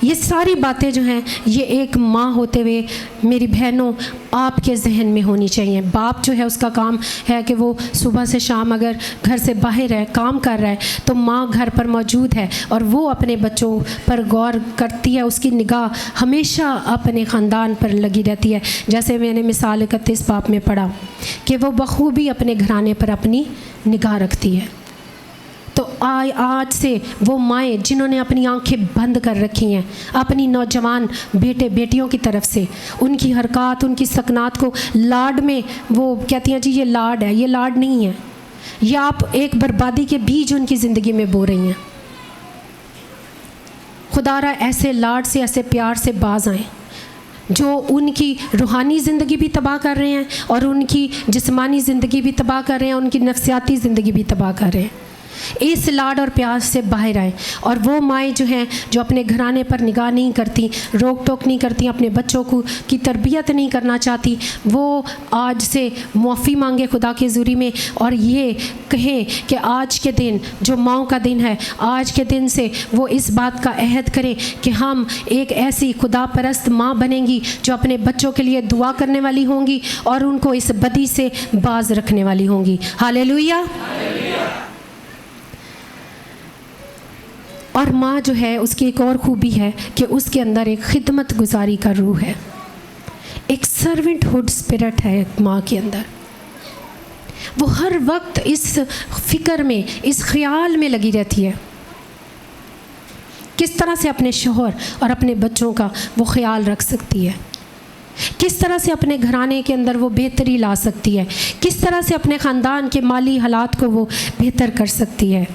ये सारी बातें जो हैं ये एक माँ होते हुए मेरी बहनों आपके जहन में होनी चाहिए। बाप जो है उसका काम है कि वो सुबह से शाम अगर घर से बाहर है, काम कर रहा है, तो माँ घर पर मौजूद है और वो अपने बच्चों पर गौर करती है, उसकी निगाह हमेशा अपने ख़ानदान पर लगी रहती है। जैसे मैंने मिसाल 31 बाप में पढ़ा कि वो बखूबी अपने घराने पर अपनी निगाह रखती है। तो आज से वो माएँ जिन्होंने अपनी आंखें बंद कर रखी हैं अपनी नौजवान बेटे बेटियों की तरफ से, उनकी हरकत, उनकी सकनात को लाड में, वो कहती हैं जी ये लाड है, ये लाड नहीं है, ये आप एक बर्बादी के बीज उनकी ज़िंदगी में बो रही हैं। खुदारा ऐसे लाड से, ऐसे प्यार से बाज आएँ जो उनकी रूहानी ज़िंदगी भी तबाह कर रहे हैं और उनकी जिस्मानी ज़िंदगी भी तबाह कर रहे हैं, उनकी नफसियाती ज़िंदगी भी तबाह कर रहे हैं। इस लाड और प्यार से बाहर आए। और वो माएँ जो हैं जो अपने घराने पर निगाह नहीं करती, रोक टोक नहीं करती, अपने बच्चों को की तरबियत नहीं करना चाहती, वो आज से माफ़ी मांगे खुदा के ज़ुरी में और ये कहें कि आज के दिन जो माँओं का दिन है, आज के दिन से वो इस बात का अहद करें कि हम एक ऐसी खुदा परस्त माँ बनेंगी जो अपने बच्चों के लिए दुआ करने वाली होंगी और उनको इस बदी से बाज रखने वाली होंगी। हालेलुया। और माँ जो है उसकी एक और खूबी है कि उसके अंदर एक खिदमत गुजारी का रूह है, एक सर्वेंटहुड स्पिरिट है एक माँ के अंदर। वो हर वक्त इस फिक्र में, इस ख्याल में लगी रहती है किस तरह से अपने शौहर और अपने बच्चों का वो ख्याल रख सकती है, किस तरह से अपने घराने के अंदर वो बेहतरी ला सकती है, किस तरह से अपने ख़ानदान के माली हालात को वो बेहतर कर सकती है।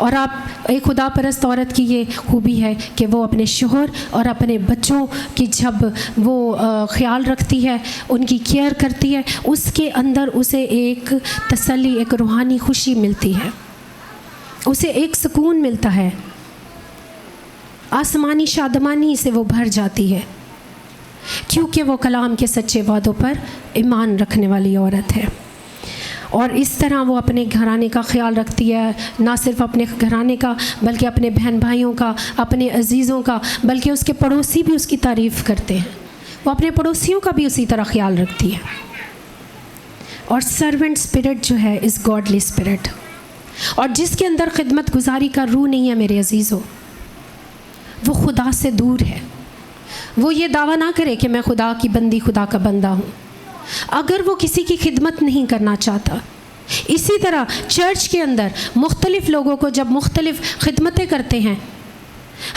और आप एक खुदा परस्त औरत की ये खूबी है कि वो अपने शौहर और अपने बच्चों की जब वो ख्याल रखती है, उनकी केयर करती है, उसके अंदर उसे एक तसल्ली, एक रूहानी खुशी मिलती है, उसे एक सुकून मिलता है, आसमानी शादमानी से वो भर जाती है, क्योंकि वो कलाम के सच्चे वादों पर ईमान रखने वाली औरत है। और इस तरह वो अपने घराने का ख्याल रखती है, ना सिर्फ अपने घराने का बल्कि अपने बहन भाइयों का, अपने अजीज़ों का, बल्कि उसके पड़ोसी भी उसकी तारीफ़ करते हैं। वो अपने पड़ोसियों का भी उसी तरह ख्याल रखती है। और सर्वेंट स्पिरिट जो है इज़ गॉडली स्पिरिट, और जिसके अंदर खिदमत गुजारी का रूह नहीं है मेरे अजीज़ों, वो खुदा से दूर है। वो ये दावा ना करे कि मैं खुदा की बंदी, खुदा का बंदा हूँ, अगर वो किसी की खिदमत नहीं करना चाहता। इसी तरह चर्च के अंदर मुख्तलिफ़ लोगों को जब मुख्तलिफ़ खिदमतें करते हैं,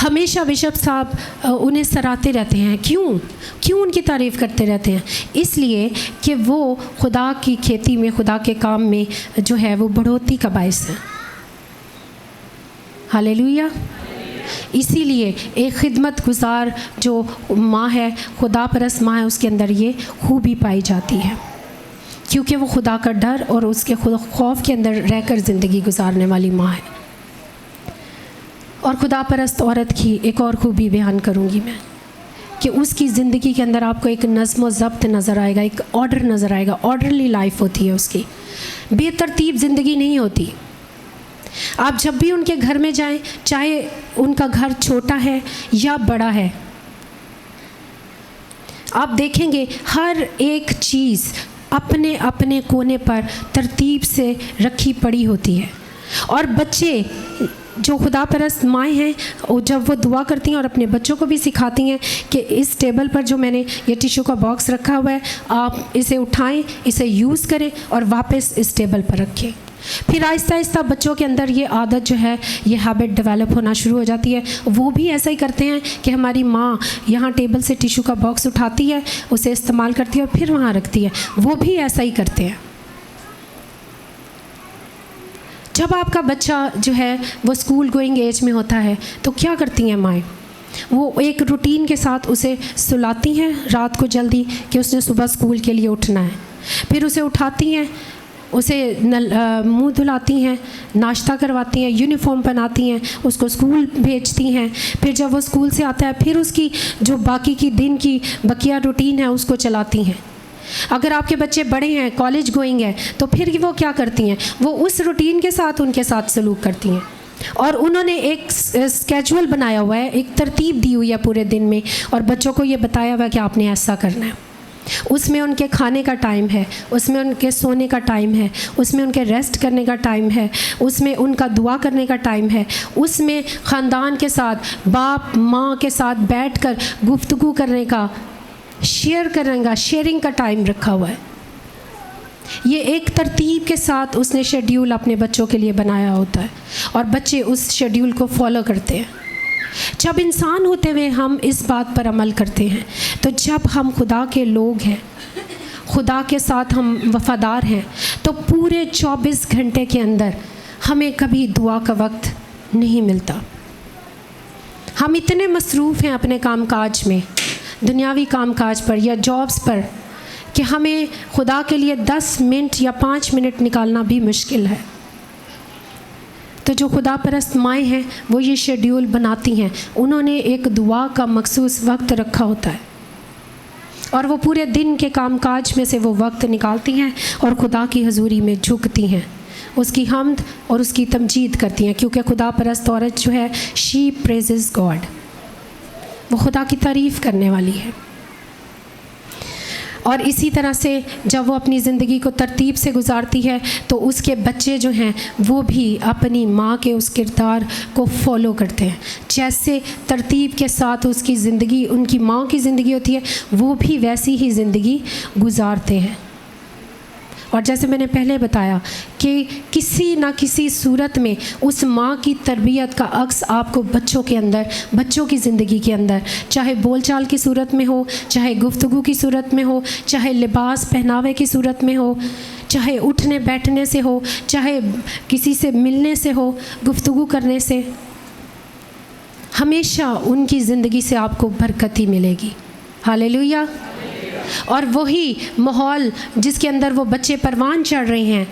हमेशा बिशप साहब उन्हें सराहते रहते हैं। क्यों उनकी तारीफ़ करते रहते हैं? इसलिए कि वो खुदा की खेती में, खुदा के काम में जो है वो बढ़ोतरी का बायस है। हालेलुया। इसीलिए एक खिदमत गुजार जो माँ है, खुदा परस्त माँ है, उसके अंदर ये खूबी पाई जाती है, क्योंकि वो खुदा का डर और उसके खौफ के अंदर रहकर ज़िंदगी गुजारने वाली माँ है। और खुदा परस्त औरत की एक और खूबी बयान करूँगी मैं, कि उसकी ज़िंदगी के अंदर आपको एक नज़्म व ज़ब्त नज़र आएगा, एक ऑर्डर नज़र आएगा। ऑर्डरली लाइफ होती है उसकी, बेतरतीब ज़िंदगी नहीं होती। आप जब भी उनके घर में जाएं, चाहे उनका घर छोटा है या बड़ा है, आप देखेंगे हर एक चीज़ अपने अपने कोने पर तरतीब से रखी पड़ी होती है। और बच्चे जो खुदा परस्त माएँ हैं, जब वो दुआ करती हैं और अपने बच्चों को भी सिखाती हैं कि इस टेबल पर जो मैंने ये टिश्यू का बॉक्स रखा हुआ है, आप इसे उठाएं, इसे यूज़ करें और वापस इस टेबल पर रखें। फिर आहिस्ता आहिस्ता बच्चों के अंदर ये आदत जो है, ये हैबिट डेवलप होना शुरू हो जाती है। वो भी ऐसा ही करते हैं कि हमारी माँ यहाँ टेबल से टिश्यू का बॉक्स उठाती है, उसे इस्तेमाल करती है और फिर वहाँ रखती है। वो भी ऐसा ही करते हैं। जब आपका बच्चा जो है वो स्कूल गोइंग एज में होता है, तो क्या करती हैं माएँ? वो एक रूटीन के साथ उसे सुलाती हैं रात को जल्दी कि उसने सुबह स्कूल के लिए उठना है। फिर उसे उठाती हैं, उसे मुंह धुलाती हैं, नाश्ता करवाती हैं, यूनिफॉर्म पहनाती हैं, उसको स्कूल भेजती हैं। फिर जब वो स्कूल से आता है, फिर उसकी जो बाकी की दिन की बकिया रूटीन है उसको चलाती हैं। अगर आपके बच्चे बड़े हैं, कॉलेज गोइंग है, तो फिर वो क्या करती हैं? वो उस रूटीन के साथ उनके साथ सलूक करती हैं। और उन्होंने एक स्केड्यूल बनाया हुआ है, एक तरतीब दी हुई है पूरे दिन में, और बच्चों को ये बताया हुआ है कि आपने ऐसा करना है। उसमें उनके खाने का टाइम है, उसमें उनके सोने का टाइम है, उसमें उनके रेस्ट करने का टाइम है, उसमें उनका दुआ करने का टाइम है, उसमें ख़ानदान के साथ, बाप माँ के साथ बैठकर गुफ्तगू करने का, शेयर करने का, शेयरिंग का टाइम रखा हुआ है। ये एक तरतीब के साथ उसने शेड्यूल अपने बच्चों के लिए बनाया होता है, और बच्चे उस शेड्यूल को फॉलो करते हैं। जब इंसान होते हुए हम इस बात पर अमल करते हैं, तो जब हम खुदा के लोग हैं, खुदा के साथ हम वफ़ादार हैं, तो पूरे 24 घंटे के अंदर हमें कभी दुआ का वक्त नहीं मिलता। हम इतने मसरूफ़ हैं अपने कामकाज में, दुनियावी कामकाज पर या जॉब्स पर, कि हमें खुदा के लिए 10 मिनट या 5 मिनट निकालना भी मुश्किल है। तो जो खुदा परस्त माएँ हैं वो ये शेड्यूल बनाती हैं। उन्होंने एक दुआ का मखसूस वक्त रखा होता है, और वो पूरे दिन के कामकाज में से वो वक्त निकालती हैं और खुदा की हजूरी में झुकती हैं, उसकी हम्द और उसकी तमजीद करती हैं। क्योंकि खुदा परस्त औरत जो है, शी प्रेजेस गॉड, वो खुदा की तारीफ़ करने वाली है। और इसी तरह से जब वो अपनी ज़िंदगी को तरतीब से गुजारती है, तो उसके बच्चे जो हैं वो भी अपनी माँ के उस किरदार को फॉलो करते हैं। जैसे तरतीब के साथ उसकी ज़िंदगी, उनकी माँ की ज़िंदगी होती है, वो भी वैसी ही ज़िंदगी गुजारते हैं। और जैसे मैंने पहले बताया कि किसी ना किसी सूरत में उस माँ की तरबियत का अक्स आपको बच्चों के अंदर, बच्चों की ज़िंदगी के अंदर, चाहे बोलचाल की सूरत में हो, चाहे गुफ्तगू की सूरत में हो, चाहे लिबास पहनावे की सूरत में हो, चाहे उठने बैठने से हो, चाहे किसी से मिलने से हो, गुफ्तगू करने से, हमेशा उनकी ज़िंदगी से आपको बरकत ही मिलेगी। हालेलुया। और वही माहौल जिसके अंदर वो बच्चे परवान चढ़ रहे हैं,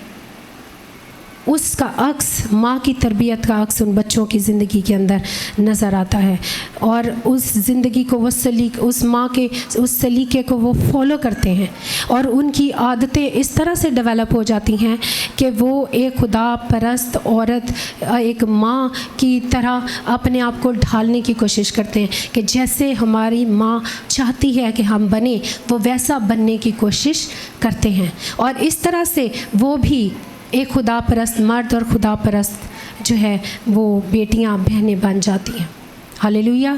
उसका अक्स, माँ की तरबियत का अक्स उन बच्चों की ज़िंदगी के अंदर नज़र आता है, और उस ज़िंदगी को उस माँ के उस सलीके को वो फॉलो करते हैं, और उनकी आदतें इस तरह से डेवलप हो जाती हैं कि वो एक खुदा परस्त औरत, एक माँ की तरह अपने आप को ढालने की कोशिश करते हैं कि जैसे हमारी माँ चाहती है कि हम बने, वो वैसा बनने की कोशिश करते हैं। और इस तरह से वो भी एक खुदा परस्त मर्द और खुदा परस्त जो है वो बेटियां बहनें बन जाती हैं। हालेलुया।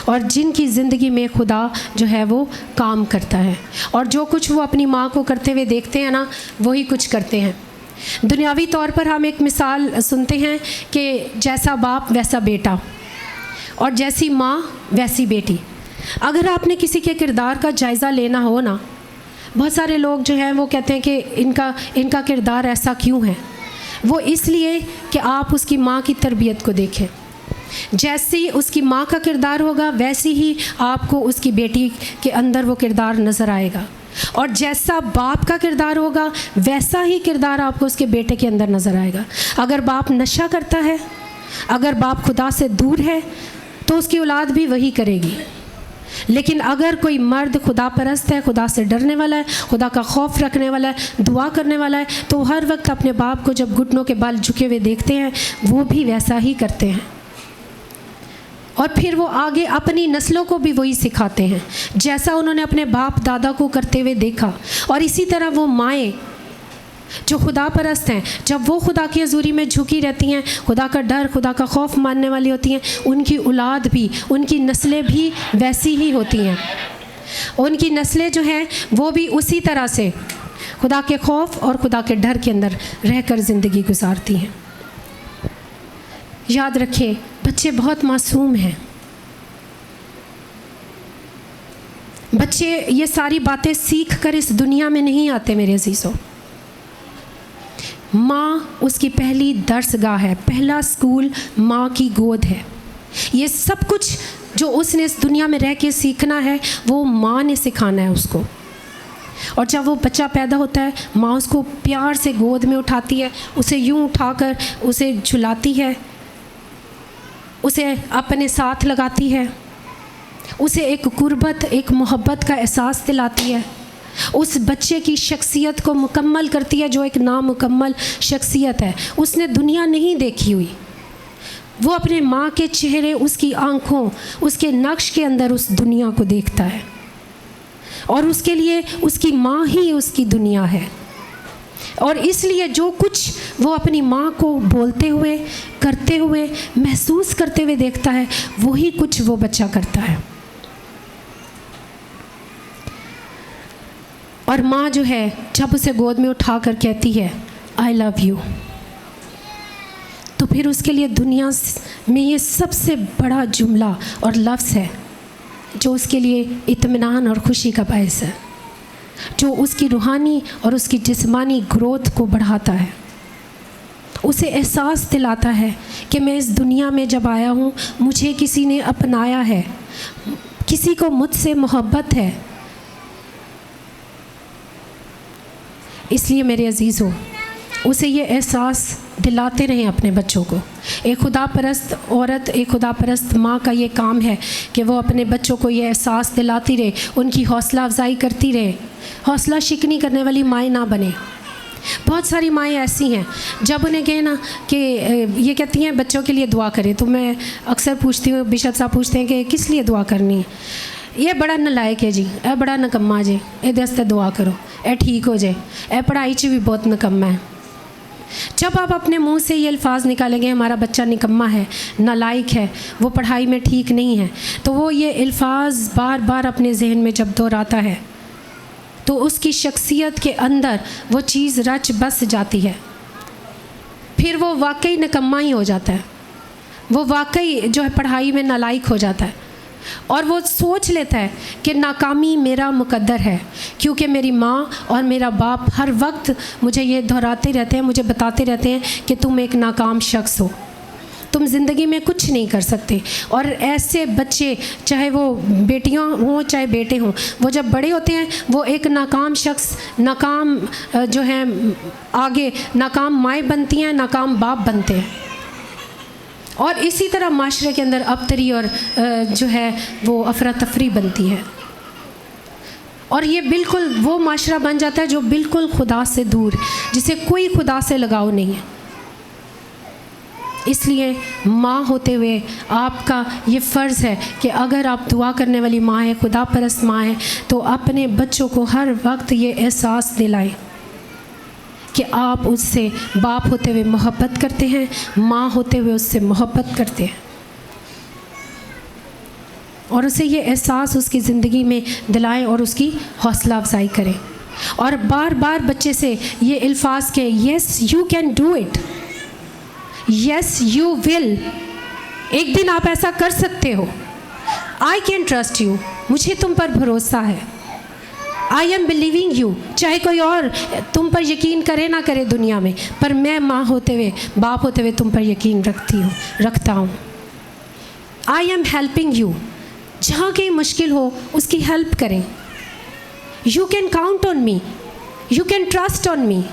और जिनकी ज़िंदगी में खुदा जो है वो काम करता है, और जो कुछ वो अपनी माँ को करते हुए देखते हैं ना, वही कुछ करते हैं। दुनियावी तौर पर हम एक मिसाल सुनते हैं कि जैसा बाप वैसा बेटा, और जैसी माँ वैसी बेटी। अगर आपने किसी के किरदार का जायज़ा लेना हो ना, बहुत सारे लोग जो हैं वो कहते हैं कि इनका किरदार ऐसा क्यों है। वो इसलिए कि आप उसकी माँ की तरबियत को देखें। जैसी उसकी माँ का किरदार होगा वैसी ही आपको उसकी बेटी के अंदर वो किरदार नज़र आएगा, और जैसा बाप का किरदार होगा वैसा ही किरदार आपको उसके बेटे के अंदर नज़र आएगा। अगर बाप नशा करता है, अगर बाप खुदा से दूर है, तो उसकी औलाद भी वही करेगी। लेकिन अगर कोई मर्द खुदा परस्त है, खुदा से डरने वाला है, खुदा का खौफ रखने वाला है, दुआ करने वाला है, तो हर वक्त अपने बाप को जब घुटनों के बल झुके हुए देखते हैं, वो भी वैसा ही करते हैं। और फिर वो आगे अपनी नस्लों को भी वही सिखाते हैं, जैसा उन्होंने अपने बाप दादा को करते हुए देखा। और इसी तरह वो माएँ जो खुदा परस्त हैं, जब वो खुदा की हजूरी में झुकी रहती हैं, खुदा का डर, खुदा का खौफ मानने वाली होती हैं, उनकी औलाद भी, उनकी नस्लें भी वैसी ही होती हैं। उनकी नस्लें जो हैं वो भी उसी तरह से खुदा के खौफ और खुदा के डर के अंदर रहकर ज़िंदगी गुजारती हैं। याद रखें, बच्चे बहुत मासूम हैं। बच्चे ये सारी बातें सीख कर इस दुनिया में नहीं आते मेरे अजीज़ों। माँ उसकी पहली दर्सगाह है, पहला स्कूल माँ की गोद है। ये सब कुछ जो उसने इस दुनिया में रह के सीखना है वो माँ ने सिखाना है उसको। और जब वो बच्चा पैदा होता है, माँ उसको प्यार से गोद में उठाती है, उसे यूँ उठाकर उसे झुलाती है, उसे अपने साथ लगाती है, उसे एक कुर्बत, एक मोहब्बत का एहसास दिलाती है, उस बच्चे की शख्सियत को मुकम्मल करती है जो एक नामुकम्मल शख्सियत है, उसने दुनिया नहीं देखी हुई। वो अपने माँ के चेहरे, उसकी आँखों, उसके नक्श के अंदर उस दुनिया को देखता है, और उसके लिए उसकी माँ ही उसकी दुनिया है। और इसलिए जो कुछ वो अपनी माँ को बोलते हुए, करते हुए, महसूस करते हुए देखता है, वही कुछ वो बच्चा करता है। और माँ जो है जब उसे गोद में उठा कर कहती है आई लव यू, तो फिर उसके लिए दुनिया में ये सबसे बड़ा जुमला और लफ्ज़ है जो उसके लिए इत्मीनान और खुशी का बायस है, जो उसकी रूहानी और उसकी जिस्मानी ग्रोथ को बढ़ाता है। उसे एहसास दिलाता है कि मैं इस दुनिया में जब आया हूँ, मुझे किसी ने अपनाया है, किसी को मुझसे मोहब्बत है। इसलिए मेरे अजीज़ों, उसे ये एहसास दिलाते रहें अपने बच्चों को। एक खुदा परस्त औरत, एक खुदा परस्त माँ का ये काम है कि वो अपने बच्चों को ये एहसास दिलाती रहे, उनकी हौसला अफजाई करती रहे, हौसला शिकनी करने वाली माएँ ना बने। बहुत सारी माएँ ऐसी हैं, जब उन्हें कहें ना कि ये कहती हैं बच्चों के लिए दुआ करें, तो मैं अक्सर पूछती हूँ, बिशप साहब पूछते हैं कि किस लिए दुआ करनी है। ये बड़ा नलायक है जी, ए बड़ा नकम्मा जी, ए दस्ते दुआ करो, ए ठीक हो जाए, ए पढ़ाई च भी बहुत नकम्मा है। जब आप अपने मुंह से ये अल्फाज निकालेंगे हमारा बच्चा निकम्मा है, नालायक है, वो पढ़ाई में ठीक नहीं है, तो वो ये अल्फाज बार बार अपने जहन में जब दोहराता है तो उसकी शख्सियत के अंदर वो चीज़ रच बस जाती है। फिर वो वाकई निकम्मा ही हो जाता है, वो वाकई जो है पढ़ाई में नालायक हो जाता है, और वो सोच लेता है कि नाकामी मेरा मुकद्दर है, क्योंकि मेरी माँ और मेरा बाप हर वक्त मुझे ये दोहराते रहते हैं, मुझे बताते रहते हैं कि तुम एक नाकाम शख्स हो। तुम ज़िंदगी में कुछ नहीं कर सकते। और ऐसे बच्चे, चाहे वो बेटियां हों चाहे बेटे हों, वो जब बड़े होते हैं वो एक नाकाम शख्स, नाकाम जो है आगे नाकाम माएँ बनती हैं, नाकाम बाप बनते हैं। और इसी तरह माशरे के अंदर अबतरी और जो है वो अफरा तफरी बनती है। और ये बिल्कुल वो माशरा बन जाता है जो बिल्कुल खुदा से दूर, जिसे कोई खुदा से लगाव नहीं है। इसलिए माँ होते हुए आपका ये फ़र्ज़ है कि अगर आप दुआ करने वाली माँ है, खुदा परस्त माँ है, तो अपने बच्चों को हर वक्त ये एहसास दिलाएं कि आप उससे बाप होते हुए मोहब्बत करते हैं, माँ होते हुए उससे मोहब्बत करते हैं, और उसे ये एहसास उसकी ज़िंदगी में दिलाएं और उसकी हौसला अफजाई करें। और बार बार बच्चे से ये अल्फाज के, yes you can do it, yes you will, एक दिन आप ऐसा कर सकते हो, आई कैन ट्रस्ट यू, मुझे तुम पर भरोसा है, आई एम बिलीविंग यू। चाहे कोई और तुम पर यकीन करे ना करे दुनिया में, पर मैं माँ होते हुए, बाप होते हुए तुम पर यकीन रखता हूँ। आई एम हेल्पिंग यू, जहाँ कहीं मुश्किल हो उसकी हेल्प करें। You can count on me, you can trust on me.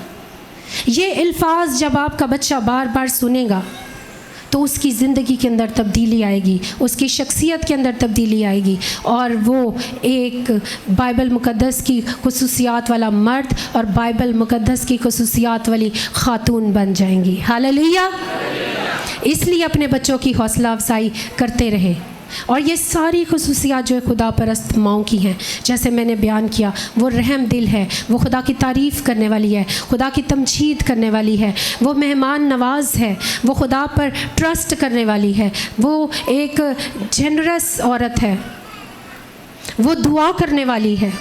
ये अल्फाज जब आपका बच्चा बार बार सुनेगा तो उसकी ज़िंदगी के अंदर तब्दीली आएगी, उसकी शख्सियत के अंदर तब्दीली आएगी, और वो एक बाइबल मुक़द्दस की खुसूसियात वाला मर्द और बाइबल मुक़द्दस की खुसूसियात वाली ख़ातून बन जाएंगी। हालेलुया। इसलिए अपने बच्चों की हौसला अफजाई करते रहे। और ये सारी खुसूसियात जो है खुदा परस्त माँओं की हैं, जैसे मैंने बयान किया, वो रहम दिल है, वो खुदा की तारीफ़ करने वाली है, खुदा की तमजीद करने वाली है, वो मेहमान नवाज है, वो खुदा पर ट्रस्ट करने वाली है, वो एक जेनरस औरत है, वो दुआ करने वाली है।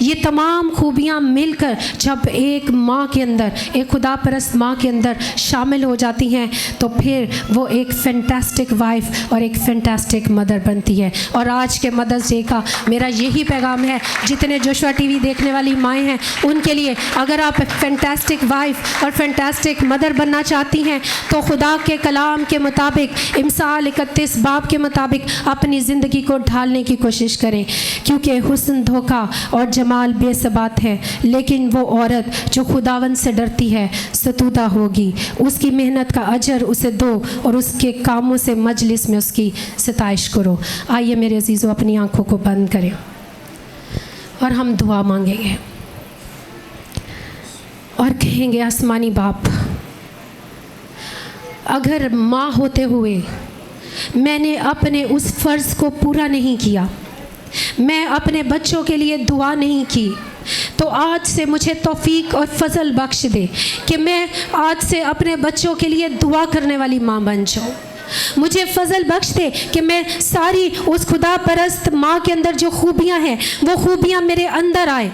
ये तमाम खूबियाँ मिलकर जब एक माँ के अंदर, एक खुदा परस्त माँ के अंदर शामिल हो जाती हैं, तो फिर वो एक फैंटास्टिक वाइफ और एक फैंटास्टिक मदर बनती है। और आज के मदर्स डे का मेरा यही पैगाम है, जितने जोशुआ टीवी देखने वाली माएँ हैं उनके लिए, अगर आप फैंटास्टिक वाइफ और फैंटास्टिक मदर बनना चाहती हैं तो खुदा के कलाम के मुताबिक, इमसाल 31 बाब के मुताबिक अपनी ज़िंदगी को ढालने की कोशिश करें, क्योंकि हुस्न धोखा और जमाल बेसबात है, लेकिन वो औरत जो खुदावन से डरती है सतूदा होगी। उसकी मेहनत का अजर उसे दो और उसके कामों से मजलिस में उसकी सताइश करो। आइए मेरे अजीज़ों, अपनी आंखों को बंद करें और हम दुआ मांगेंगे और कहेंगे, आसमानी बाप, अगर माँ होते हुए मैंने अपने उस फ़र्ज़ को पूरा नहीं किया, मैं अपने बच्चों के लिए दुआ नहीं की, तो आज से मुझे तौफीक और फजल बख्श दे कि मैं आज से अपने बच्चों के लिए दुआ करने वाली माँ बन जाऊँ। मुझे फजल बख्श दे कि मैं सारी उस खुदा परस्त माँ के अंदर जो खूबियाँ हैं वो खूबियाँ मेरे अंदर आए,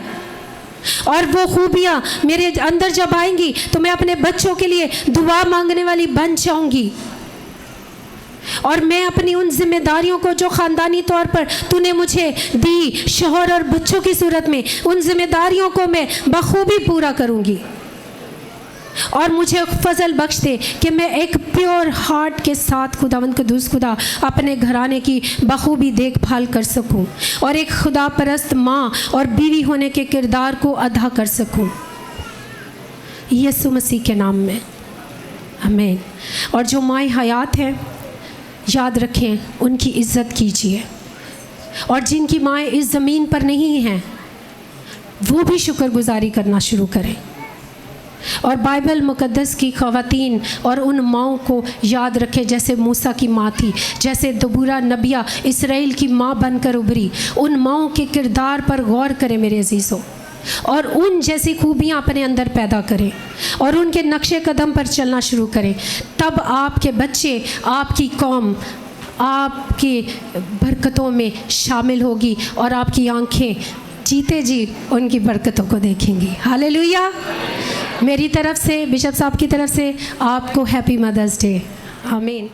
और वो खूबियाँ मेरे अंदर जब आएंगी तो मैं अपने बच्चों के लिए दुआ मांगने वाली बन जाऊँगी। और मैं अपनी उन जिम्मेदारियों को जो ख़ानदानी तौर पर तूने मुझे दी, शौहर और बच्चों की सूरत में, उन जिम्मेदारियों को मैं बखूबी पूरा करूँगी। और मुझे फजल बख्श दे कि मैं एक प्योर हार्ट के साथ खुदावंद कुद्दूस खुदा अपने घराने की बखूबी देखभाल कर सकूं और एक खुदा परस्त माँ और बीवी होने के किरदार को अदा कर सकूं, यीशु मसीह के नाम में, आमीन। और जो माँ हयात हैं, याद रखें, उनकी इज़्ज़त कीजिए, और जिनकी माएँ इस ज़मीन पर नहीं हैं वो भी शुक्रगुजारी करना शुरू करें। और बाइबल मुक़द्दस की ख़वातीन और उन माँओं को याद रखें, जैसे मूसा की माँ थी, जैसे दबूरा नबिया इसराइल की माँ बनकर उभरी। उन माँओं के किरदार पर गौर करें मेरे अजीज़ों, और उन जैसी खूबियाँ अपने अंदर पैदा करें और उनके नक्शे कदम पर चलना शुरू करें। तब आपके बच्चे, आपकी कौम आपकी बरकतों में शामिल होगी और आपकी आंखें जीते जी उनकी बरकतों को देखेंगी। हालेलुया। मेरी तरफ से, बिशप साहब की तरफ से आपको हैप्पी मदर्स डे। आमीन।